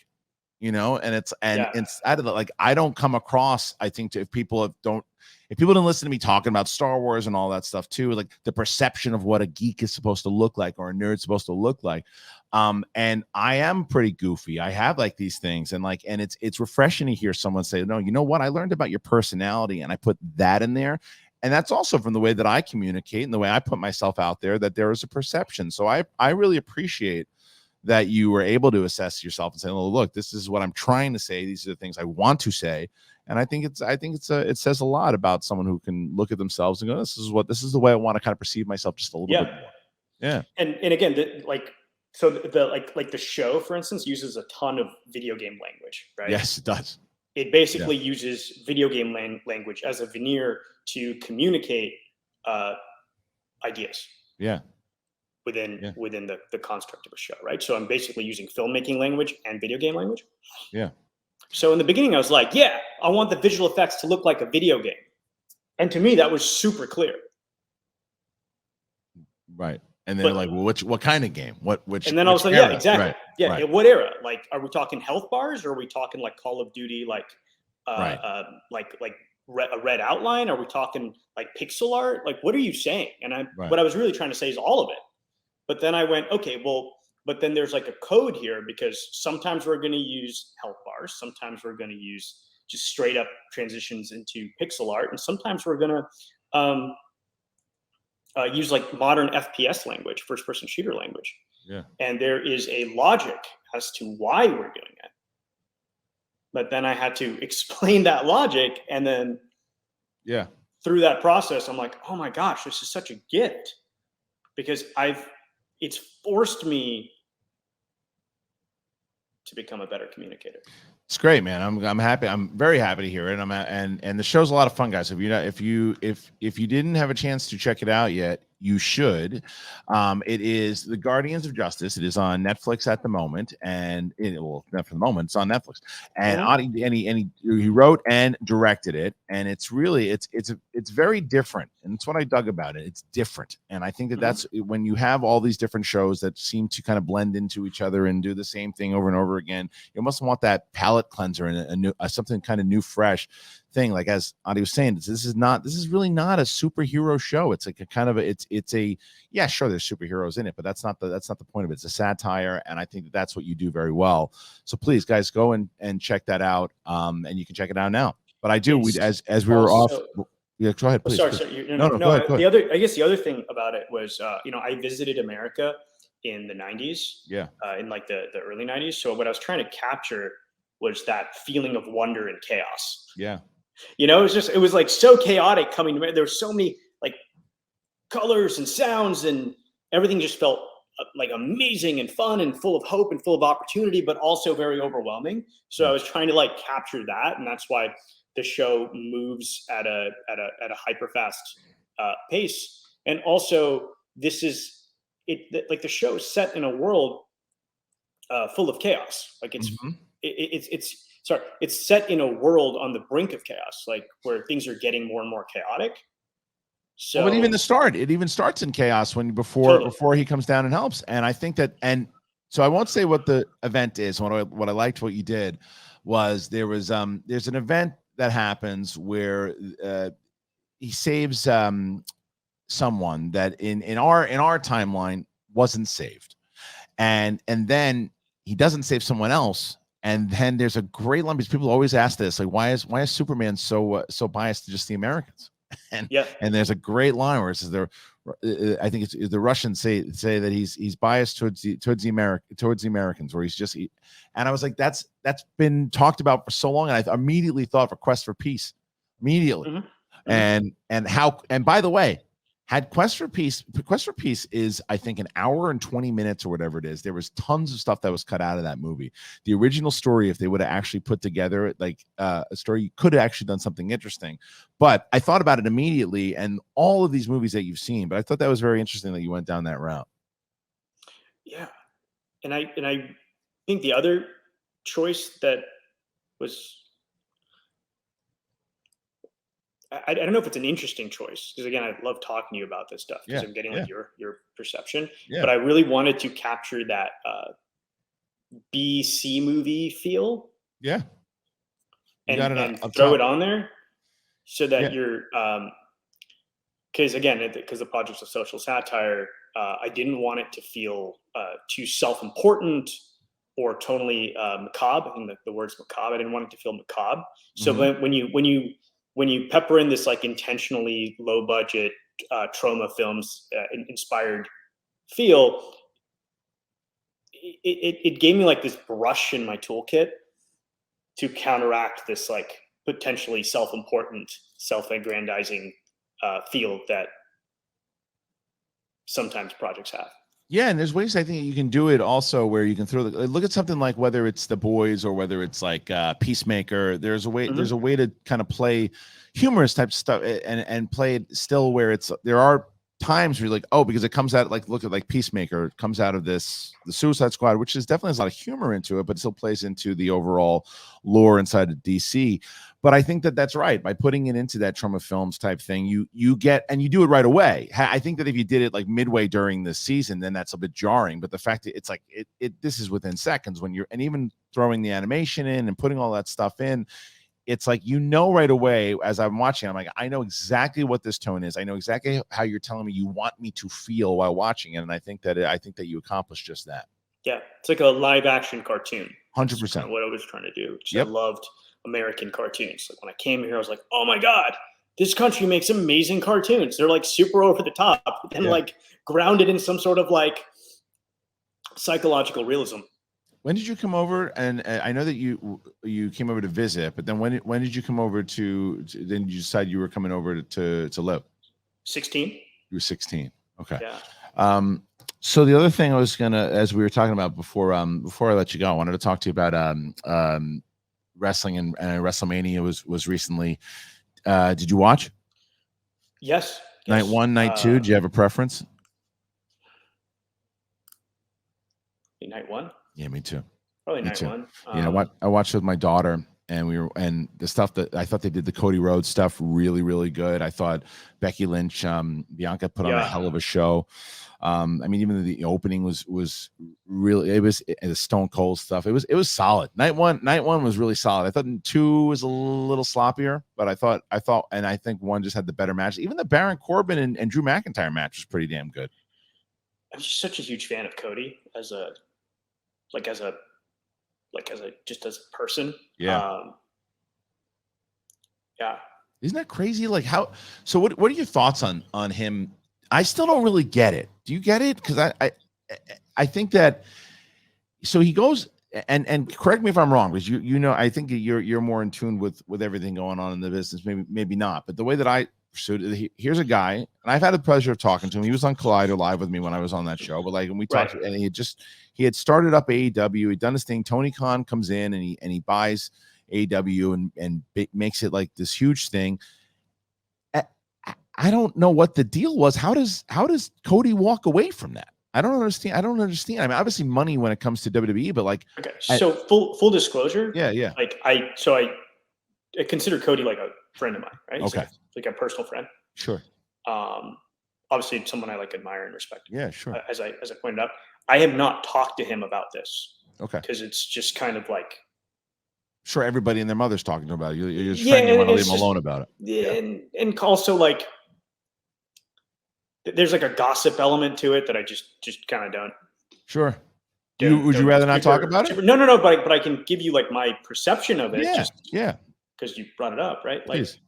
And it's out of the, like, I don't come across, I think, if people don't listen to me talking about Star Wars and all that stuff too, like the perception of what a geek is supposed to look like, or a nerd's supposed to look like. And I am pretty goofy. I have like these things, and it's refreshing to hear someone say, no, you know what? I learned about your personality, and I put that in there. And that's also from the way that I communicate and the way I put myself out there, that there is a perception. So I really appreciate that you were able to assess yourself and say, oh, look, this is what I'm trying to say. These are the things I want to say. And I think it says a lot about someone who can look at themselves and go, this is the way I want to kind of perceive myself just a little bit more. Yeah. And again, the show, for instance, uses a ton of video game language, right? Yes, it does. It basically uses video game language as a veneer to communicate ideas. Yeah. Within the construct of a show, right? So I'm basically using filmmaking language and video game language. Yeah. So in the beginning, I was like, yeah, I want the visual effects to look like a video game. And to me, that was super clear. Right. And then like, well, what kind of game? And then I was like, era? Yeah, exactly. Right. Yeah. Right. What era? Like, are we talking health bars, or are we talking like Call of Duty, like a red outline? Are we talking like pixel art? Like, what are you saying? And what I was really trying to say is all of it. But then I went, okay, well, but then there's like a code here, because sometimes we're going to use health bars. Sometimes we're going to use just straight up transitions into pixel art. And sometimes we're going to use like modern FPS language, first person shooter language. Yeah. And there is a logic as to why we're doing it. But then I had to explain that logic, and then through that process, I'm like, oh my gosh, this is such a gift, because it's forced me to become a better communicator. It's great, man. I'm happy. I'm very happy to hear it. And the show's a lot of fun, guys. If you didn't have a chance to check it out yet, you should. It is The Guardians of Justice. It is on Netflix at the moment, and not for the moment, it's on Netflix. And he wrote and directed it, and it's very different, and it's what I dug about it. It's different, and I think that that's when you have all these different shows that seem to kind of blend into each other and do the same thing over and over again. You must want that palate cleanser and a new something kind of new, fresh thing. Like as Adi was saying, this is really not a superhero show. It's like a kind of yeah, sure, there's superheroes in it, but that's not the point of it. It's a satire, and I think that's what you do very well. So please, guys, go and check that out. And you can check it out now. But I do, as we were off. Yeah, go ahead, please. Sorry. No, go ahead. The other thing about it was, I visited America in the 90s. Yeah. In like the early 90s. So what I was trying to capture was that feeling of wonder and chaos. Yeah. It was like so chaotic coming to. There were so many like colors and sounds, and everything just felt like amazing and fun and full of hope and full of opportunity, but also very overwhelming. So I was trying to like capture that, and that's why the show moves at a hyper fast pace. And also, this is it. Like the show is set in a world full of chaos. Like it's set in a world on the brink of chaos, like where things are getting more and more chaotic. So, but even it even starts in chaos before he comes down and helps. And I think that, and so I won't say what the event is. What I liked what you did was there's an event that happens where he saves someone that in our timeline wasn't saved, and then he doesn't save someone else. And then there's a great line because people always ask this, like, why is Superman so biased to just the Americans? And there's a great line where it says I think it's the Russians say that he's biased towards the Americans, where he's just. And I was like, that's been talked about for so long, and I immediately thought of Quest for Peace, immediately, and by the way. Had Quest for Peace is, I think, an hour and 20 minutes or whatever it is. There was tons of stuff that was cut out of that movie. The original story, if they would have actually put together like a story, you could have actually done something interesting. But I thought about it immediately, and all of these movies that you've seen. But I thought that was very interesting that you went down that route. Yeah, and I think the other choice that was. I don't know if it's an interesting choice, because again, I love talking to you about this stuff because I'm getting like your perception. Yeah. But I really wanted to capture that B-C movie feel. Yeah. And throw it on there so that you're because the project's a social satire, I didn't want it to feel too self-important or totally macabre. I think the word's macabre. I didn't want it to feel macabre. So when you pepper in this like intentionally low budget trauma films inspired feel, it gave me like this brush in my toolkit to counteract this like potentially self-important, self-aggrandizing feel that sometimes projects have. Yeah, and there's ways I think you can do it also where you can look at something like whether it's The Boys or whether it's like Peacemaker. There's a way to kind of play humorous type of stuff and play it still where there are times where you're like, oh, because it comes out like, look at like Peacemaker, it comes out of the Suicide Squad, which is definitely has a lot of humor into it, but it still plays into the overall lore inside of DC. But I think that that's right. By putting it into that trauma films type thing, you get, and you do it right away. I think that if you did it like midway during the season, then that's a bit jarring. But the fact that it's like this is within seconds and even throwing the animation in and putting all that stuff in, it's like, right away as I'm watching, I'm like, I know exactly what this tone is. I know exactly how you're telling me you want me to feel while watching it. And I think that you accomplished just that. Yeah, it's like a live action cartoon. 100%. What I was trying to do. I loved American cartoons. Like when I came here, I was like, oh my God, this country makes amazing cartoons. They're like super over the top and like grounded in some sort of like psychological realism. When did you come over? And I know that you came over to visit, but then when did you come over to then you decide you were coming over to live? 16. You were 16. Okay. Yeah. So the other thing I was gonna, as we were talking about before I let you go, I wanted to talk to you about wrestling and WrestleMania was recently. Did you watch? Yes. Night one, night two. Do you have a preference? Night one. Yeah, me too. Probably me night too. one. I watched with my daughter, and the stuff that I thought they did, the Cody Rhodes stuff, really, really good. I thought Becky Lynch, Bianca put on a hell of a show. I mean, even the opening was really, it was the Stone Cold stuff. It was solid. Night one was really solid. I thought 2 was a little sloppier, but I thought, and I think 1 just had the better match. Even the Baron Corbin and Drew McIntyre match was pretty damn good. I'm just such a huge fan of Cody as a person. Yeah. Yeah. Isn't that crazy? Like how? So what are your thoughts on him? I still don't really get it. Do you get it? Because I think that. So he goes and correct me if I'm wrong, because you know, I think you're more in tune with everything going on in the business. Maybe not, but the way that I pursued it, here's a guy, and I've had the pleasure of talking to him. He was on Collider Live with me when I was on that show, but like, and we talked, and he had started up AEW. He'd done his thing. Tony Khan comes in and he buys AEW and makes it like this huge thing. I don't know what the deal was. How does Cody walk away from that? I don't understand. I mean, obviously money when it comes to WWE, but like, okay. So full disclosure. Yeah. Like I consider Cody like a friend of mine, right? Okay. Like a personal friend. Sure. Obviously someone I like admire and respect. Yeah, sure. As I pointed out, I have not talked to him about this. Okay. Because it's just kind of like. Sure, everybody and their mother's talking about it. You're just friend, you want to leave him alone about it. Yeah, and also like. There's like a gossip element to it that I just kind of don't. Sure. Would you rather not talk about it? No. But I can give you like my perception of it. Yeah. Because you brought it up, right? Like, please.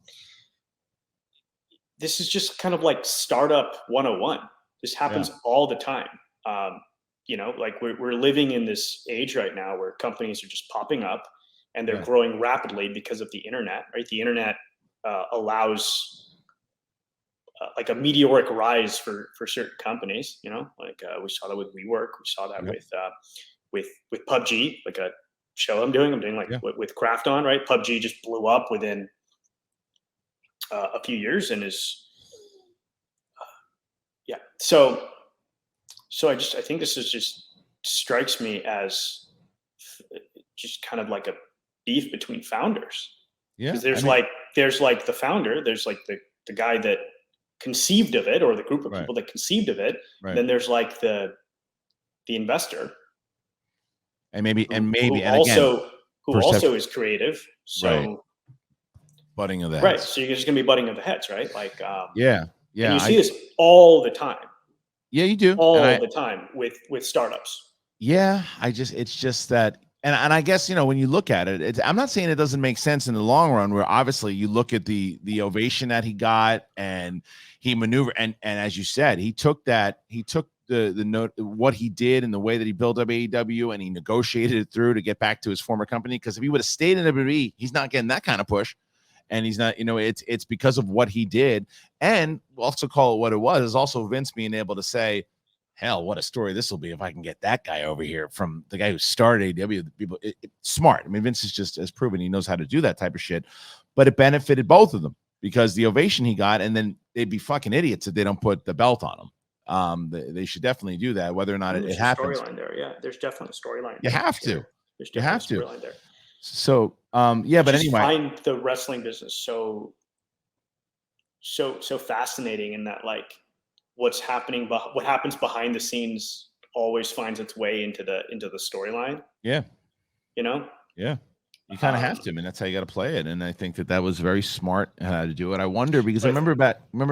This is just kind of like startup 101. This happens all the time. Like we're living in this age right now where companies are just popping up and they're growing rapidly because of the internet, right? The internet allows. Like a meteoric rise for certain companies, like we saw that with WeWork, we saw that with PUBG, like a show I'm doing like with Craft On, right? PUBG just blew up within a few years and is, So I think this is just strikes me as just kind of like a beef between founders. Yeah, because there's like the founder, there's like the guy that conceived of it, or the group of people that conceived of it. Right. Then there's like the investor, who also is creative. So butting of the heads. Right. So you're just gonna be butting of the heads, right? Like yeah. And you see this all the time. Yeah, you do. All the time with startups. Yeah, it's just that. And I guess, when you look at it, I'm not saying it doesn't make sense in the long run, where obviously you look at the ovation that he got and he maneuvered. And as you said, he took the note, what he did and the way that he built up AEW, and he negotiated it through to get back to his former company. Because if he would have stayed in WWE, he's not getting that kind of push. And he's not, it's because of what he did. And we'll also call it what it was, is also Vince being able to say, hell, what a story this will be if I can get that guy over here from the guy who started AEW. The people, smart. I mean, Vince is just has proven he knows how to do that type of shit. But it benefited both of them, because the ovation he got, and then they'd be fucking idiots if they don't put the belt on him. They should definitely do that, whether or not it happens. Storyline there, yeah. There's definitely a storyline. You have to. There's definitely a storyline there. So, but anyway, I find the wrestling business so fascinating in that, like, what happens behind the scenes always finds its way into the storyline. Yeah. Yeah. You kind of have to. I mean, that's how you got to play it. And I think that was very smart to do it. I wonder, because I remember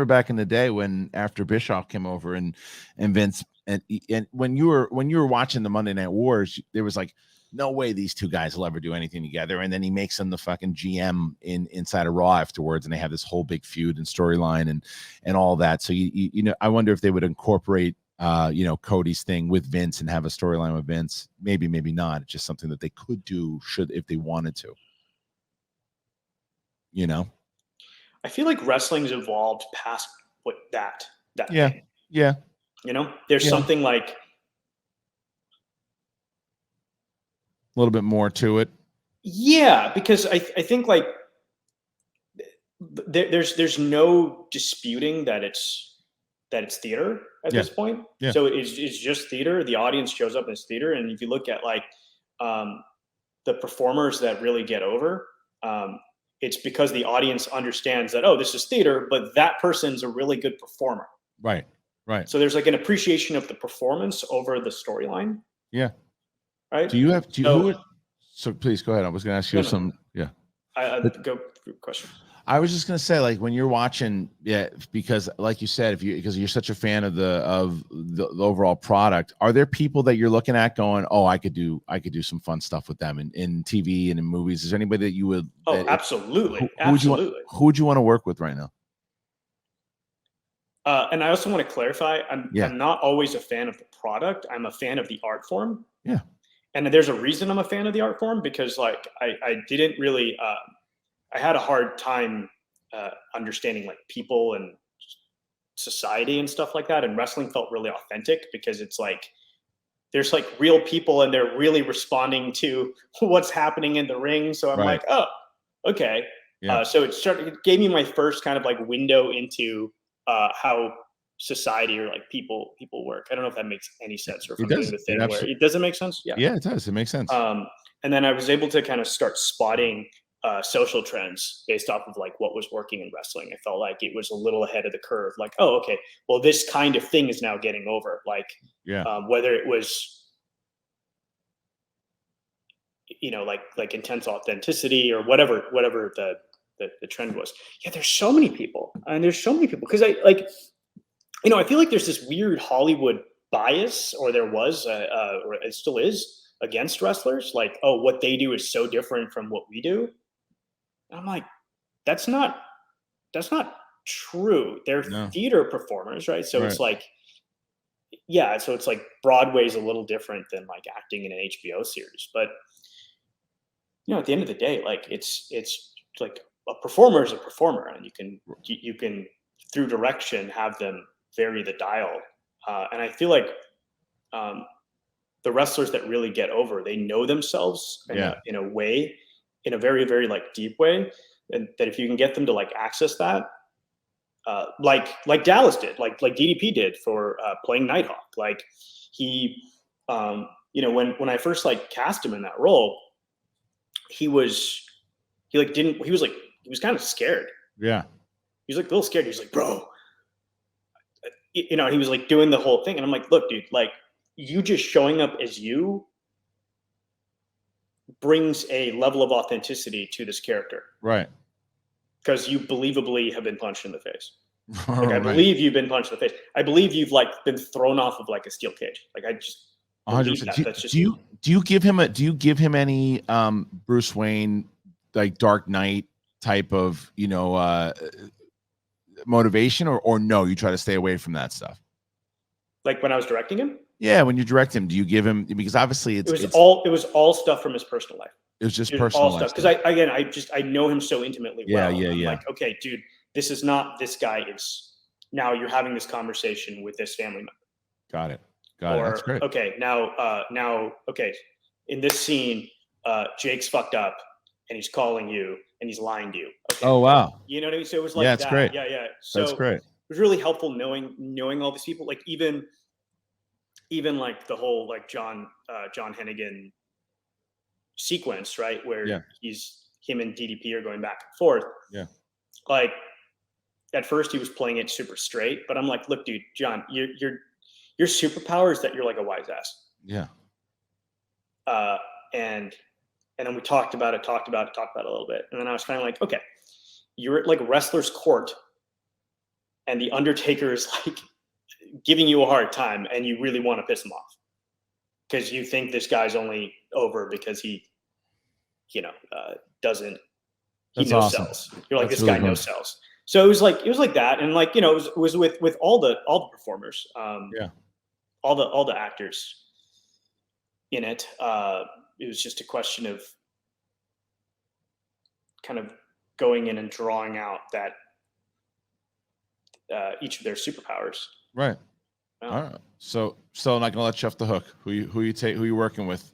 back in the day when, after Bischoff came over and Vince, and when you were watching the Monday Night Wars, there was like, no way these two guys will ever do anything together. And then he makes them the fucking GM inside of Raw afterwards, and they have this whole big feud and storyline and all that. So I wonder if they would incorporate Cody's thing with Vince and have a storyline with Vince. Maybe not. It's just something that they could do if they wanted to. I feel like wrestling's evolved past what that Yeah. thing. Yeah. There's something like a little bit more to it. Yeah, because I think like there's no disputing that it's theater at this point. Yeah. So it's just theater. The audience shows up as theater, and if you look at like the performers that really get over, it's because the audience understands that, oh, this is theater, but that person's a really good performer. Right. So there's like an appreciation of the performance over the storyline. Yeah. Right. So please go ahead. I was going to ask you some. Yeah. Go question. I was just going to say, like, when you're watching, because like you said, because you're such a fan of the overall product, are there people that you're looking at going, oh, I could do some fun stuff with them in TV and in movies? Is there anybody that you would? Oh, absolutely. Who would you want to work with right now? And I also want to clarify, I'm not always a fan of the product. I'm a fan of the art form. Yeah. And there's a reason I'm a fan of the art form, because like I didn't really I had a hard time understanding like people and society and stuff like that. And wrestling felt really authentic because it's like there's like real people and they're really responding to what's happening in the ring. So I'm like, oh, okay. Yeah. So it gave me my first kind of like window into how society or like people work. I don't know if that makes any sense, or if I'm doing the thing where it doesn't make sense. Yeah, it does. It makes sense. And then I was able to kind of start spotting social trends based off of like what was working in wrestling. I felt like it was a little ahead of the curve. Like, oh, okay, well, this kind of thing is now getting over. Like, whether it was, like intense authenticity or whatever the trend was. Yeah, there's so many people, because I feel like there's this weird Hollywood bias, or there was, or it still is, against wrestlers. Like, oh, what they do is so different from what we do. And I'm like, that's not true. They're theater performers, right? So it's like, so it's like Broadway's a little different than like acting in an HBO series. But at the end of the day, like it's like a performer is a performer, and you can through direction have them vary the dial. And I feel like the wrestlers that really get over, they know themselves in a way, in a very, very like deep way, and that if you can get them to like access that, like Dallas did, like DDP did for playing Nighthawk. Like he, when I first like cast him in that role, he was kind of scared. Yeah. He was like a little scared. He was like, bro, he was like doing the whole thing. And I'm like, look, dude, like you just showing up as you brings a level of authenticity to this character. Right. Because you believably have been punched in the face. Like, I believe you've been punched in the face. I believe you've like been thrown off of like a steel cage. Like I just, 100%. Do you give him any Bruce Wayne, like Dark Knight type of motivation, or no, you try to stay away from that stuff? Like when I was directing him? Yeah, when you direct him, do you give him, because obviously it was all stuff from his personal life. It was just personal stuff, because I know him so intimately well. Yeah. Like, okay, dude, this is not this guy. It's now you're having this conversation with this family member. Got it. That's great. Okay, now, okay, in this scene, Jake's fucked up and he's calling you and he's lying to you. Okay, oh wow. You know what I mean? So it was like that's that. Great. Yeah. So that's great. It was really helpful knowing all these people. Like even like the whole like John Hennigan sequence, right? Where him and DDP are going back and forth. Yeah. Like at first he was playing it super straight, but I'm like, look, dude, John, your superpower is that you're like a wise ass. Yeah. And then we talked about it a little bit. And then I was kind of like, okay, you're at like wrestler's court and the Undertaker is like giving you a hard time and you really want to piss him off because you think this guy's only over because he, doesn't, he no sells. You're like, that's this really guy no sells. So it was like that. And like, it was with all the performers. all the actors in it. It was just a question of kind of going in and drawing out that each of their superpowers. Right. All right. So I'm not gonna let you off the hook. Who you working with?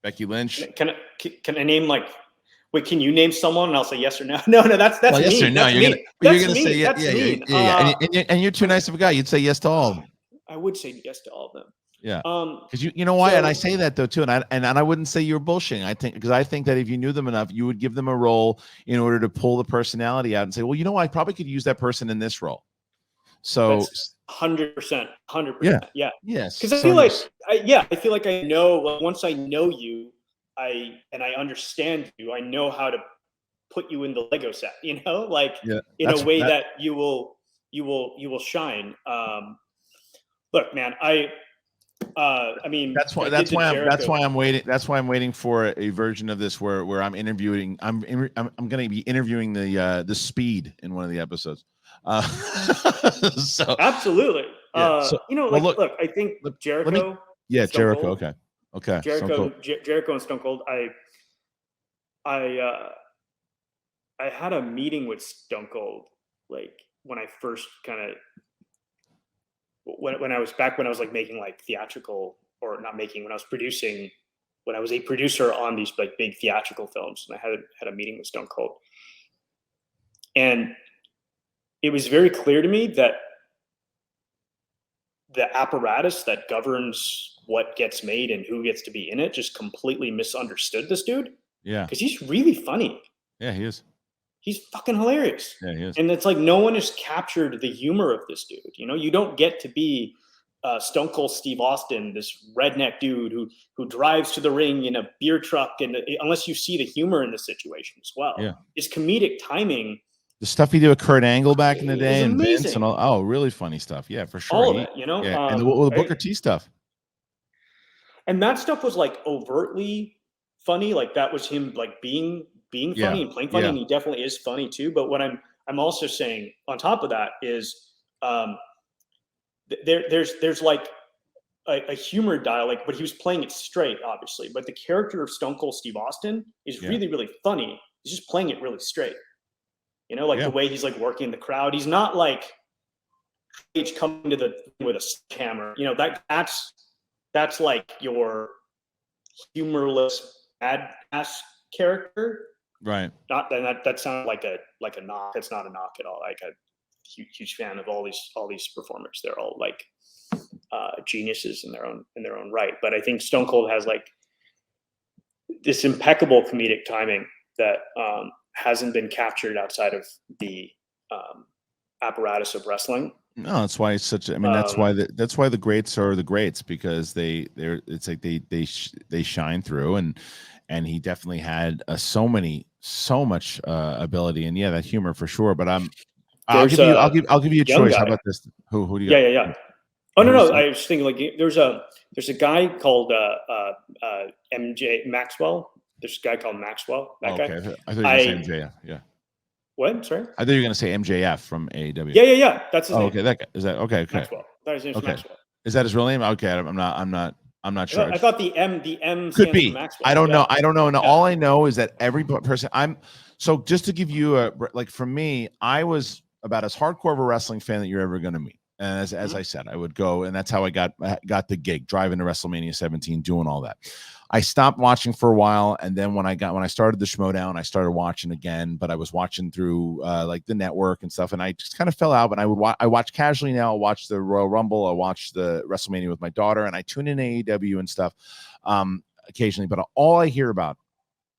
Becky Lynch. Can I name like? Wait, can you name someone and I'll say yes or no? No, that's well, me. Yes or no. That's you're me. gonna say yeah. And you're too nice of a guy. You'd say yes to all of them. I would say yes to all of them. Yeah. Because you know why, and I say that though too, and I wouldn't say you're bullshitting. I think that if you knew them enough, you would give them a role in order to pull the personality out and say, well, you know what, I probably could use that person in this role. So 100%. Yeah. Yes. Because I feel I feel like I know. Like, once I know you, I understand you. I know how to put you in the Lego set. In a way that you will shine. Look, man, I mean, that's why I'm waiting. That's why I'm waiting for a version of this where I'm interviewing. I'm going to be interviewing the Speed in one of the episodes. So absolutely. Look, I think Jericho. Jericho. Okay. Jericho and Stone Cold. I had a meeting with Stone Cold like when I first kind of. When I was like making like theatrical, or not making, when I was producing, when I was a producer on these like big theatrical films, and I had a meeting with Stone Cold, and it was very clear to me that the apparatus that governs what gets made and who gets to be in it just completely misunderstood this dude. Yeah, because he's really funny. Yeah, he is. He's fucking hilarious. Yeah, he is. And it's like no one has captured the humor of this dude. You don't get to be Stone Cold Steve Austin, this redneck dude who drives to the ring in a beer truck, and unless you see the humor in the situation as well. Yeah, his comedic timing. The stuff he did with Kurt Angle back in the day, and amazing. Vince, and all really funny stuff. Yeah, for sure. All of it, Yeah, and the Booker T stuff. And that stuff was like overtly funny. Like that was him like being funny and playing funny, and he definitely is funny too. But what I'm also saying on top of that is there's like a humor dial, like, but he was playing it straight, obviously. But the character of Stone Cold Steve Austin is really, really funny. He's just playing it really straight. The way he's like working the crowd. He's not like H coming to the with a hammer. That's like your humorless badass character. Right. Not that sounds like a knock. It's not a knock at all. Like a huge fan of all these performers. They're all like geniuses in their own right. But I think Stone Cold has like this impeccable comedic timing that hasn't been captured outside of the apparatus of wrestling. No, that's why it's such. That's why the greats are the greats, because it's like they shine through, and he definitely had so much ability, and that humor for sure. But I'll give you a choice. Guy. How about this? Who do you got? Yeah. Oh no, I was thinking like there's a guy called MJ Maxwell. There's a guy called Maxwell. That guy. I thought you were going to say MJF. Yeah. What? Sorry. I thought you were going to say MJF from AEW. Yeah. That's his name. Okay, that guy. Is that okay? Maxwell. That his name's Maxwell. Is that his real name? Okay, I'm not sure. I thought the M could be. Maxwell. I don't know. And all I know is that every person. So just to give you for me, I was about as hardcore of a wrestling fan that you're ever going to meet. And as I said, I would go, and that's how I got the gig, driving to WrestleMania 17, doing all that. I stopped watching for a while, and then when I started the Schmodown, I started watching again. But I was watching through like the network and stuff, and I just kind of fell out. But I watch casually now. I watch the Royal Rumble. I watch the WrestleMania with my daughter, and I tune in AEW and stuff occasionally. But all I hear about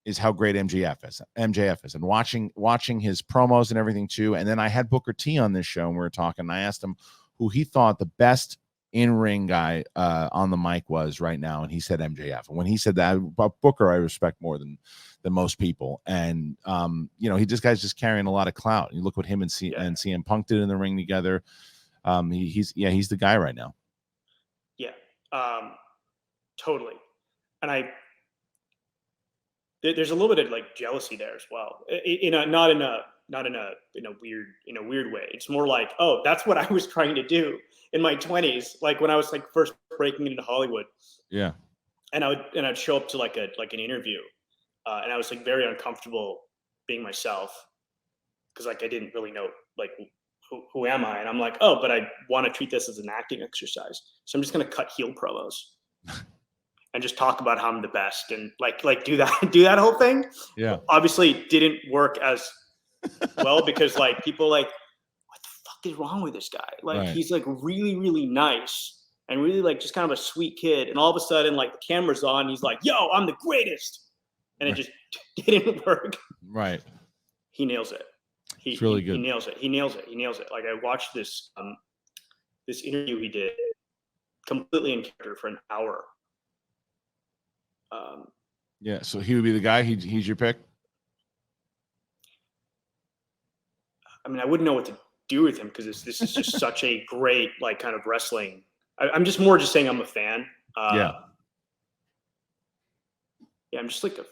is how great MJF is, and watching his promos and everything too. And then I had Booker T on this show, and we were talking. And I asked him who he thought the best in-ring guy on the mic was right now, and he said MJF. And when he said that, about Booker, I respect more than most people. And this guy's just carrying a lot of clout. You look what him and CM Punk did in the ring together. He's the guy right now. Yeah, totally. And there's a little bit of like jealousy there as well. Not in a weird way. It's more like, oh, that's what I was trying to do. in my 20s, like when I was like first breaking into Hollywood. Yeah. And I'd show up to like an interview, and I was like very uncomfortable being myself because like I didn't really know like who am I, and I'm like, oh, but I want to treat this as an acting exercise, so I'm just gonna cut heel promos and just talk about how I'm the best and like do that whole thing. Yeah. Obviously, didn't work as well because like people like, what the fuck is wrong with this guy? Like Right. he's like really really nice. And really like just kind of a sweet kid. And all of a sudden, like the camera's on, he's like, yo, I'm the greatest. And it just didn't work. Right. He nails it. It's really good. He nails it. He nails it. He nails it. Like I watched this this interview he did completely in character for an hour. Yeah. So he would be the guy. He's your pick. I mean, I wouldn't know what to do with him because this is just such a great like kind of wrestling. I'm just more just saying I'm a fan. Yeah. Yeah, I'm just like a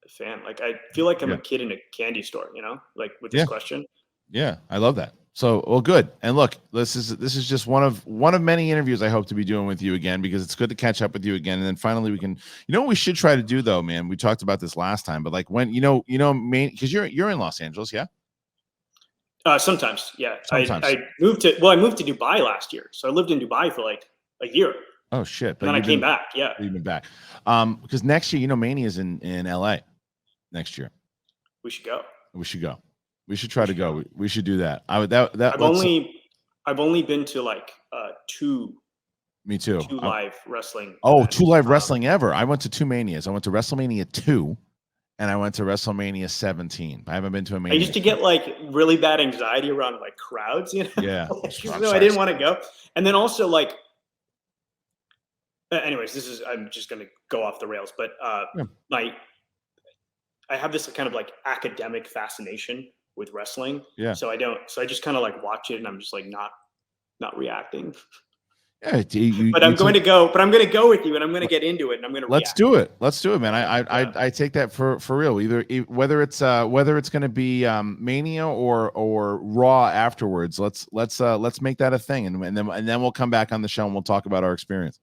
fan. Like I feel like I'm a kid in a candy store, you know, like with this question. Yeah, I love that. So, well, good. And look, this is just one of many interviews I hope to be doing with you again because it's good to catch up with you again. And then finally we can, you know, what we should try to do though, man. We talked about this last time, but like when because you're in Los Angeles, yeah. Sometimes, yeah. Sometimes. I moved to Dubai last year, so I lived in Dubai for like a year. Oh shit! And then I came back. Yeah, you've been back. Because next year, you know, Mania is in LA next year. We should go. We should go. We should try to go. We should do that. I've only been to like two. Me too. Two live wrestling. Oh, events. 2 live wrestling ever. I went to 2 Manias. I went to WrestleMania 2. And I went to WrestleMania 17. I haven't been to a Mania. I used to get like really bad anxiety around like crowds, you know? Yeah. So I didn't want to go. And then also like, anyways, I'm just going to go off the rails, but I have this kind of like academic fascination with wrestling. Yeah. So I just kind of like watch it and I'm just like not reacting. Yeah, but I'm going to go with you and I'm going to get into it and I'm going to Let's do it, man. I take that for real. Whether it's going to be Mania or Raw afterwards. Let's make that a thing and then we'll come back on the show and we'll talk about our experience.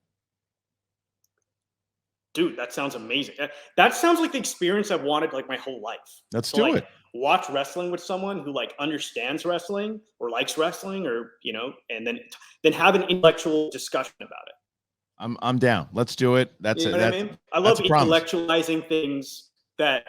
Dude, that sounds amazing. That sounds like the experience I've wanted like my whole life. Let's do it. Watch wrestling with someone who like understands wrestling or likes wrestling or, you know, and then have an intellectual discussion about it. I'm down. Let's do it. That's it. I mean? I love intellectualizing things that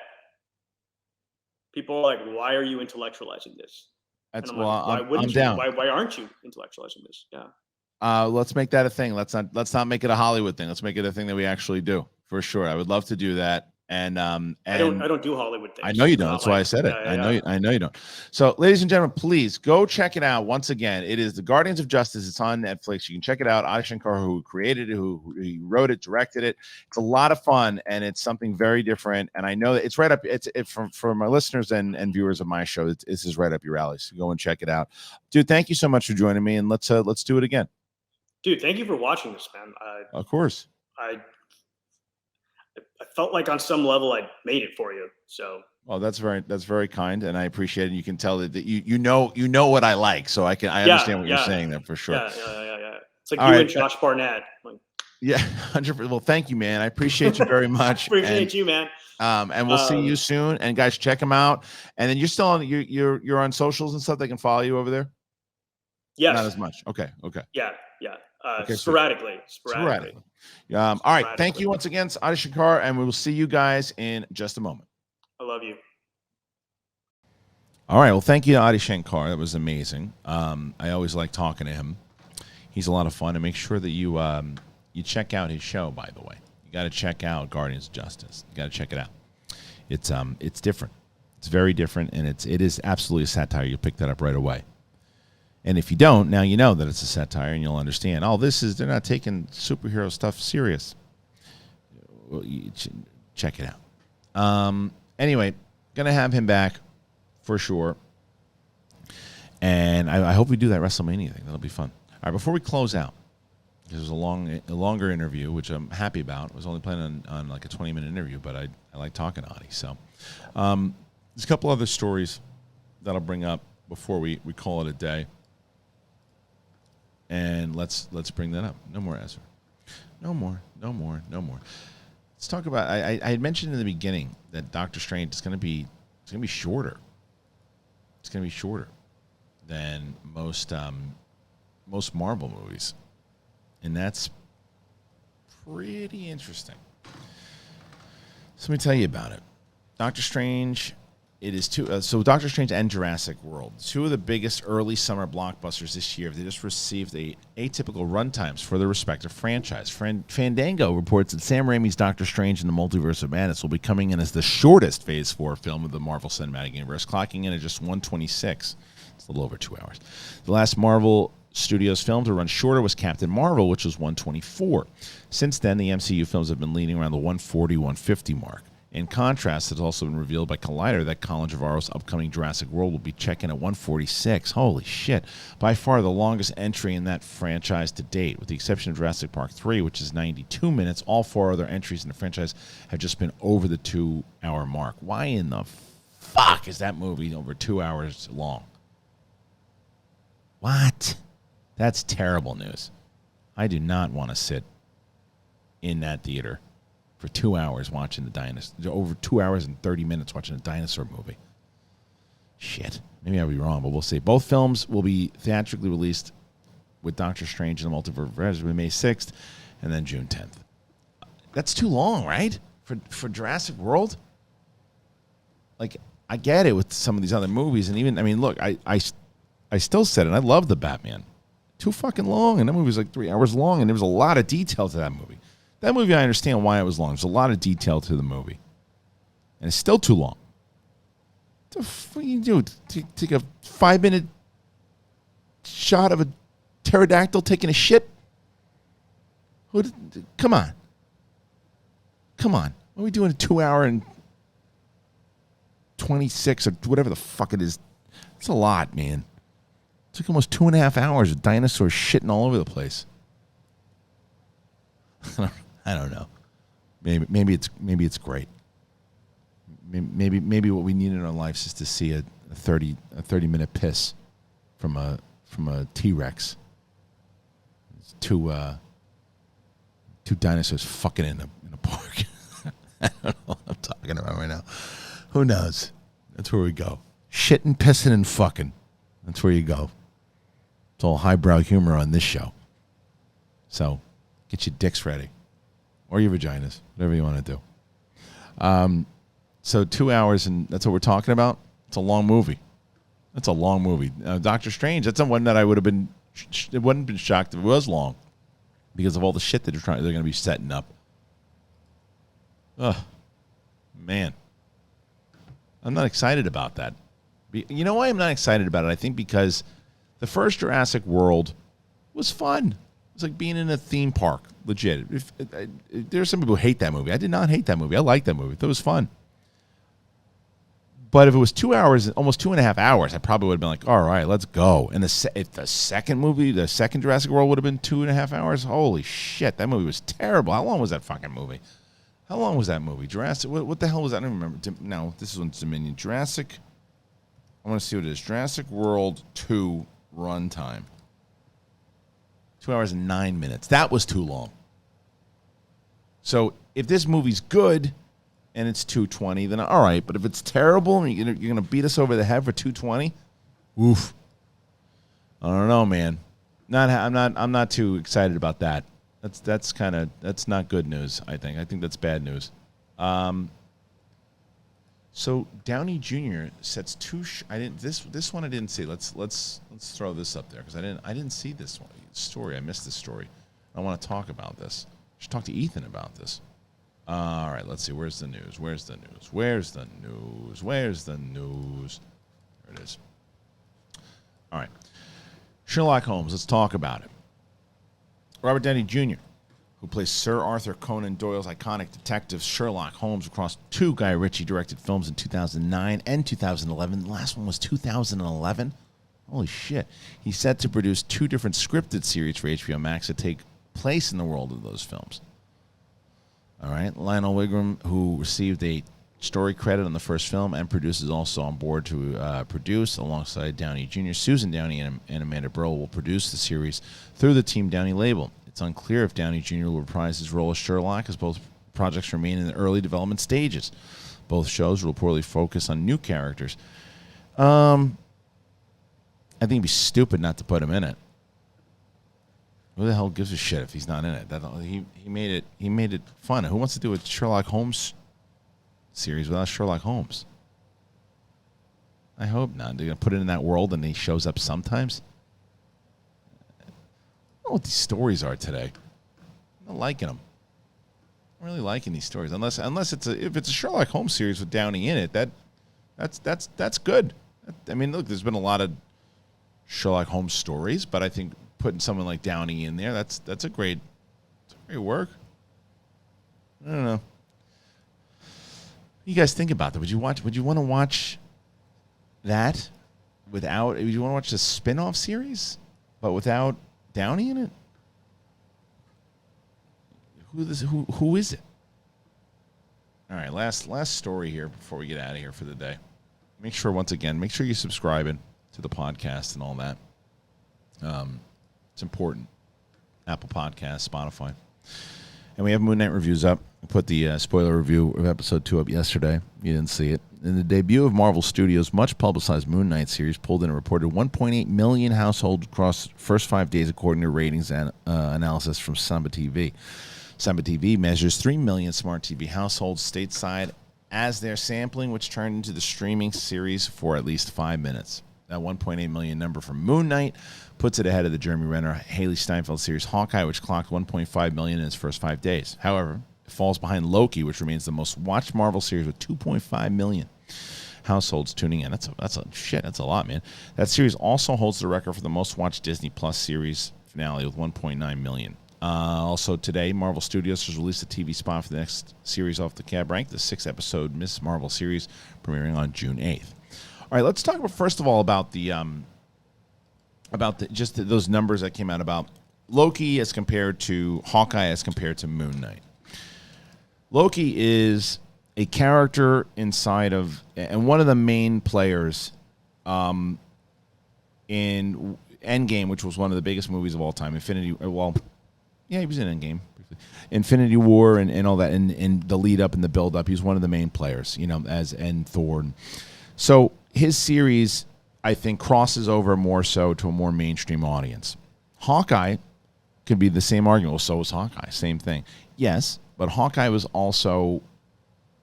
people are like, why are you intellectualizing this? That's I'm down. Why aren't you intellectualizing this? Yeah. Let's make that a thing. Let's not make it a Hollywood thing. Let's make it a thing that we actually do for sure. I would love to do that. And I don't do Hollywood things. I know you don't. That's why I said it. I know you don't. So, ladies and gentlemen, please go check it out. Once again, it is The Guardians of Justice. It's on Netflix. You can check it out. Adi Shankar, who created it, who wrote it, directed it. It's a lot of fun, and it's something very different. And I know that it's right up. It's for my listeners and viewers of my show. This is right up your alley. So go and check it out, dude. Thank you so much for joining me, and let's do it again. Dude, thank you for watching this, man. Of course. I felt like on some level I made it for you. So. Well, that's very kind, and I appreciate it. You can tell that you know what I like, so I understand what you're saying there for sure. Yeah. It's like and Josh Barnett. Yeah, 100%. Well, thank you, man. I appreciate you very much. Appreciate you, man. And we'll see you soon. And guys, check them out. And then you're still on you're on socials and stuff. They can follow you over there. Yes. Not as much. Okay. Yeah. Okay, sporadically. All right. Thank you once again, Adi Shankar, and we will see you guys in just a moment. I love you. All right. Well, thank you to Adi Shankar. That was amazing. I always like talking to him. He's a lot of fun. And make sure that you check out his show, by the way. You got to check out Guardians of Justice. You got to check it out. It's different. It's very different, and it is absolutely a satire. You'll pick that up right away. And if you don't, now you know that it's a satire, and you'll understand. Oh, they're not taking superhero stuff serious. Well, you check it out. Anyway, gonna have him back for sure, and I hope we do that WrestleMania thing. That'll be fun. All right, before we close out, this was a longer interview, which I'm happy about. I was only planning on like a 20-minute interview, but I like talking to Adi. So there's a couple other stories that I'll bring up before we call it a day. And let's bring that up. No more Ezra. No more. Let's talk about. I had mentioned in the beginning that Doctor Strange is going to be shorter. It's going to be shorter than most Marvel movies, and that's pretty interesting. So let me tell you about it. Doctor Strange. It is so Doctor Strange and Jurassic World, two of the biggest early summer blockbusters this year. They just received atypical runtimes for their respective franchise. Fandango reports that Sam Raimi's Doctor Strange and the Multiverse of Madness will be coming in as the shortest Phase 4 film of the Marvel Cinematic Universe, clocking in at just 126. It's a little over 2 hours. The last Marvel Studios film to run shorter was Captain Marvel, which was 124. Since then, the MCU films have been leaning around the 140, 150 mark. In contrast, it's also been revealed by Collider that Colin Trevorrow's upcoming Jurassic World will be checking at 146. Holy shit. By far the longest entry in that franchise to date. With the exception of Jurassic Park 3, which is 92 minutes, all 4 other entries in the franchise have just been over the 2-hour mark. Why in the fuck is that movie over 2 hours long? What? That's terrible news. I do not want to sit in that theater for 2 hours watching the dinosaur, over 2 hours and 30 minutes watching a dinosaur movie. Shit. Maybe I'll be wrong, but we'll see. Both films will be theatrically released with Doctor Strange and the Multiverse May 6th and then June 10th. That's too long, right? For Jurassic World? Like, I get it with some of these other movies, and even, I mean, look, I still said it. I love the Batman. Too fucking long, and that movie was like 3 hours long, and there was a lot of detail to that movie. That movie, I understand why it was long. There's a lot of detail to the movie. And it's still too long. What the fuck you do? Take a 5-minute shot of a pterodactyl taking a shit? Come on. What are we doing a 2 hour and 26 or whatever the fuck it is? It's a lot, man. It took almost 2.5 hours of dinosaurs shitting all over the place. I don't know. Maybe it's great. Maybe what we need in our lives is to see a 30-minute piss from a T-Rex. It's two dinosaurs fucking in a park. I don't know what I'm talking about right now. Who knows? That's where we go. Shitting, pissing, and fucking. That's where you go. It's all highbrow humor on this show. So get your dicks ready. Or your vaginas, whatever you want to do. So 2 hours, and that's what we're talking about? It's a long movie. Doctor Strange, that's one that I would have been, it wouldn't have been shocked if it was long because of all the shit that they're going to be setting up. Ugh, man. I'm not excited about that. You know why I'm not excited about it? I think because the first Jurassic World was fun. It's like being in a theme park, legit. There are some people who hate that movie. I did not hate that movie. I liked that movie. That was fun. But if it was 2 hours, almost 2.5 hours, I probably would have been like, all right, let's go. And if the second movie, the second Jurassic World would have been 2.5 hours, holy shit, that movie was terrible. How long was that fucking movie? How long was that movie? Jurassic, what the hell was that? I don't remember. No, this is Dominion. Jurassic, I want to see what it is. Jurassic World 2 runtime. 2 hours and 9 minutes. That was too long. So if this movie's good and it's 220, then all right. But if it's terrible and you're going to beat us over the head for 220, oof. I don't know, man. I'm not too excited about that. That's not good news. I think that's bad news. So Downey Jr. sets two. This one I didn't see. Let's throw this up there because I didn't see this one story. I missed this story. I want to talk about this. I should talk to Ethan about this. All right, let's see. Where's the news? There it is. All right. Sherlock Holmes. Let's talk about it. Robert Downey Jr., who plays Sir Arthur Conan Doyle's iconic detective Sherlock Holmes across two Guy Ritchie-directed films in 2009 and 2011. The last one was 2011. Holy shit. He's set to produce two different scripted series for HBO Max that take place in the world of those films. All right. Lionel Wigram, who received a story credit on the first film, and producers also on board to produce alongside Downey Jr. Susan Downey and Amanda Burrell will produce the series through the Team Downey label. It's unclear if Downey Jr. will reprise his role as Sherlock, as both projects remain in the early development stages. Both shows will reportedly focus on new characters. I think it'd be stupid not to put him in it. Who the hell gives a shit if he's not in it? He made it fun. Who wants to do a Sherlock Holmes series without Sherlock Holmes? I hope not. They're gonna put it in that world and he shows up sometimes. I don't know what these stories are today. I'm not liking them. I'm really liking these stories. Unless if it's a Sherlock Holmes series with Downey in it, that's good. I mean, look, there's been a lot of Sherlock Holmes stories, but I think putting someone like Downey in there, that's a great work. I don't know. What do you guys think about that? Would you want to watch that without? Would you want to watch the spin-off series, but without Downey in it? Who is it? All right, last story here before we get out of here for the day. Make sure you're subscribing to the podcast and all that. It's important. Apple Podcasts, Spotify. And we have Moon Knight reviews up. I put the spoiler review of episode 2 up yesterday. You didn't see it. In the debut of Marvel Studios' much-publicized Moon Knight series pulled in a reported 1.8 million households across the first 5 days, according to ratings and analysis from Samba TV. Samba TV measures 3 million smart TV households stateside as their sampling, which turned into the streaming series for at least 5 minutes. That 1.8 million number for Moon Knight puts it ahead of the Jeremy Renner, Haley Steinfeld series Hawkeye, which clocked 1.5 million in its first 5 days. However, it falls behind Loki, which remains the most watched Marvel series with 2.5 million households tuning in. That's a lot, man. That series also holds the record for the most watched Disney Plus series finale with 1.9 million. Also today, Marvel Studios has released a TV spot for the next series off the cab rank, the 6-episode Miss Marvel series premiering on June 8th. All right, let's talk about, first of all, about those numbers that came out about Loki as compared to Hawkeye as compared to Moon Knight. Loki is a character inside of, and one of the main players in Endgame, which was one of the biggest movies of all time. He was in Endgame briefly. Infinity War and all that, and the lead up and the build up. He's one of the main players, and Thor. So his series, I think, crosses over more so to a more mainstream audience. Hawkeye could be the same argument. Well, so was Hawkeye. Same thing. Yes, but Hawkeye was also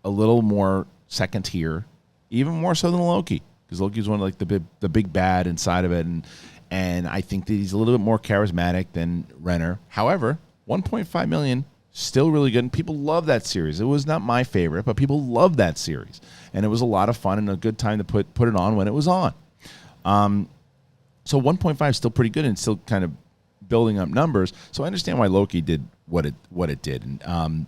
a little more second tier, even more so than Loki, because Loki's one of like the big bad inside of it, and I think that he's a little bit more charismatic than Renner. However, 1.5 million, still really good, and people love that series. It was not my favorite, but people love that series, and it was a lot of fun and a good time to put it on when it was on. So 1.5 is still pretty good and still kind of building up numbers. So I understand why Loki did what it did. And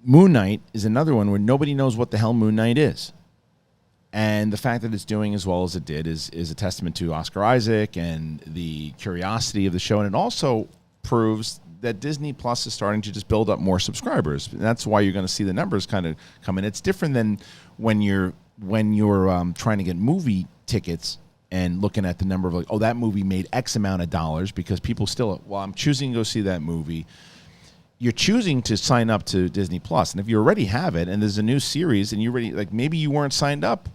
Moon Knight is another one where nobody knows what the hell Moon Knight is. And the fact that it's doing as well as it did is a testament to Oscar Isaac and the curiosity of the show. And it also proves that Disney Plus is starting to just build up more subscribers. And that's why you're going to see the numbers kind of come in. It's different than when you're trying to get movie tickets and looking at the number of like, oh, that movie made X amount of dollars, because people still, well, I'm choosing to go see that movie. You're choosing to sign up to Disney Plus. And if you already have it and there's a new series and you already, like, maybe you weren't signed up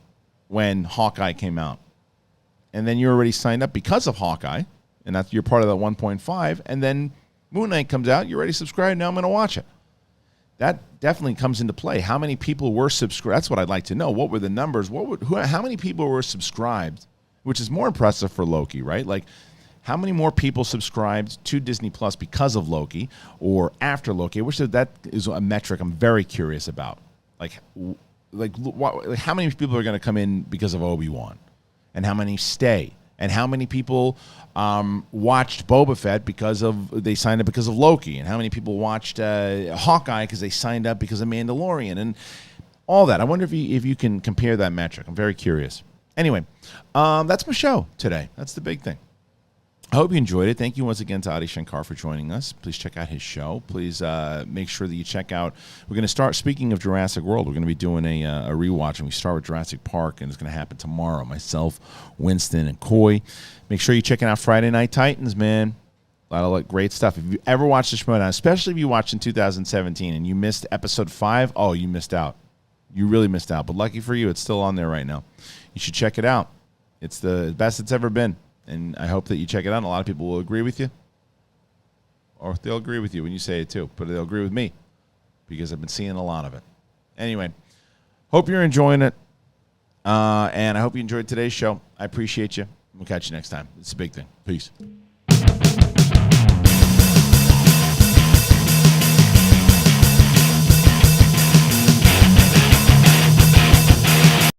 when Hawkeye came out, and then you're already signed up because of Hawkeye, and that's, you're part of that 1.5, and then Moon Knight comes out, you're already subscribed, now I'm going to watch it. That definitely comes into play. How many people were subscribed? That's what I'd like to know. What were the numbers? How many people were subscribed, which is more impressive for Loki, right? Like, how many more people subscribed to Disney Plus because of Loki or after Loki? I wish that is a metric I'm very curious about. Like how many people are going to come in because of Obi-Wan, and how many stay, and how many people watched Boba Fett because they signed up because of Loki, and how many people watched Hawkeye because they signed up because of Mandalorian, and all that. I wonder if you can compare that metric. I'm very curious. Anyway, that's my show today. That's the big thing. I hope you enjoyed it. Thank you once again to Adi Shankar for joining us. Please check out his show. Please make sure that you check out. We're going to start, speaking of Jurassic World, we're going to be doing a rewatch, and we start with Jurassic Park, and it's going to happen tomorrow. Myself, Winston, and Coy. Make sure you're checking out Friday Night Titans, man. A lot of great stuff. If you ever watched the Schmodown, especially if you watched in 2017 and you missed episode 5, oh, you missed out. You really missed out. But lucky for you, it's still on there right now. You should check it out. It's the best it's ever been. And I hope that you check it out. And a lot of people will agree with you. Or they'll agree with you when you say it too. But they'll agree with me because I've been seeing a lot of it. Anyway, hope you're enjoying it. And I hope you enjoyed today's show. I appreciate you. We'll catch you next time. It's a big thing. Peace.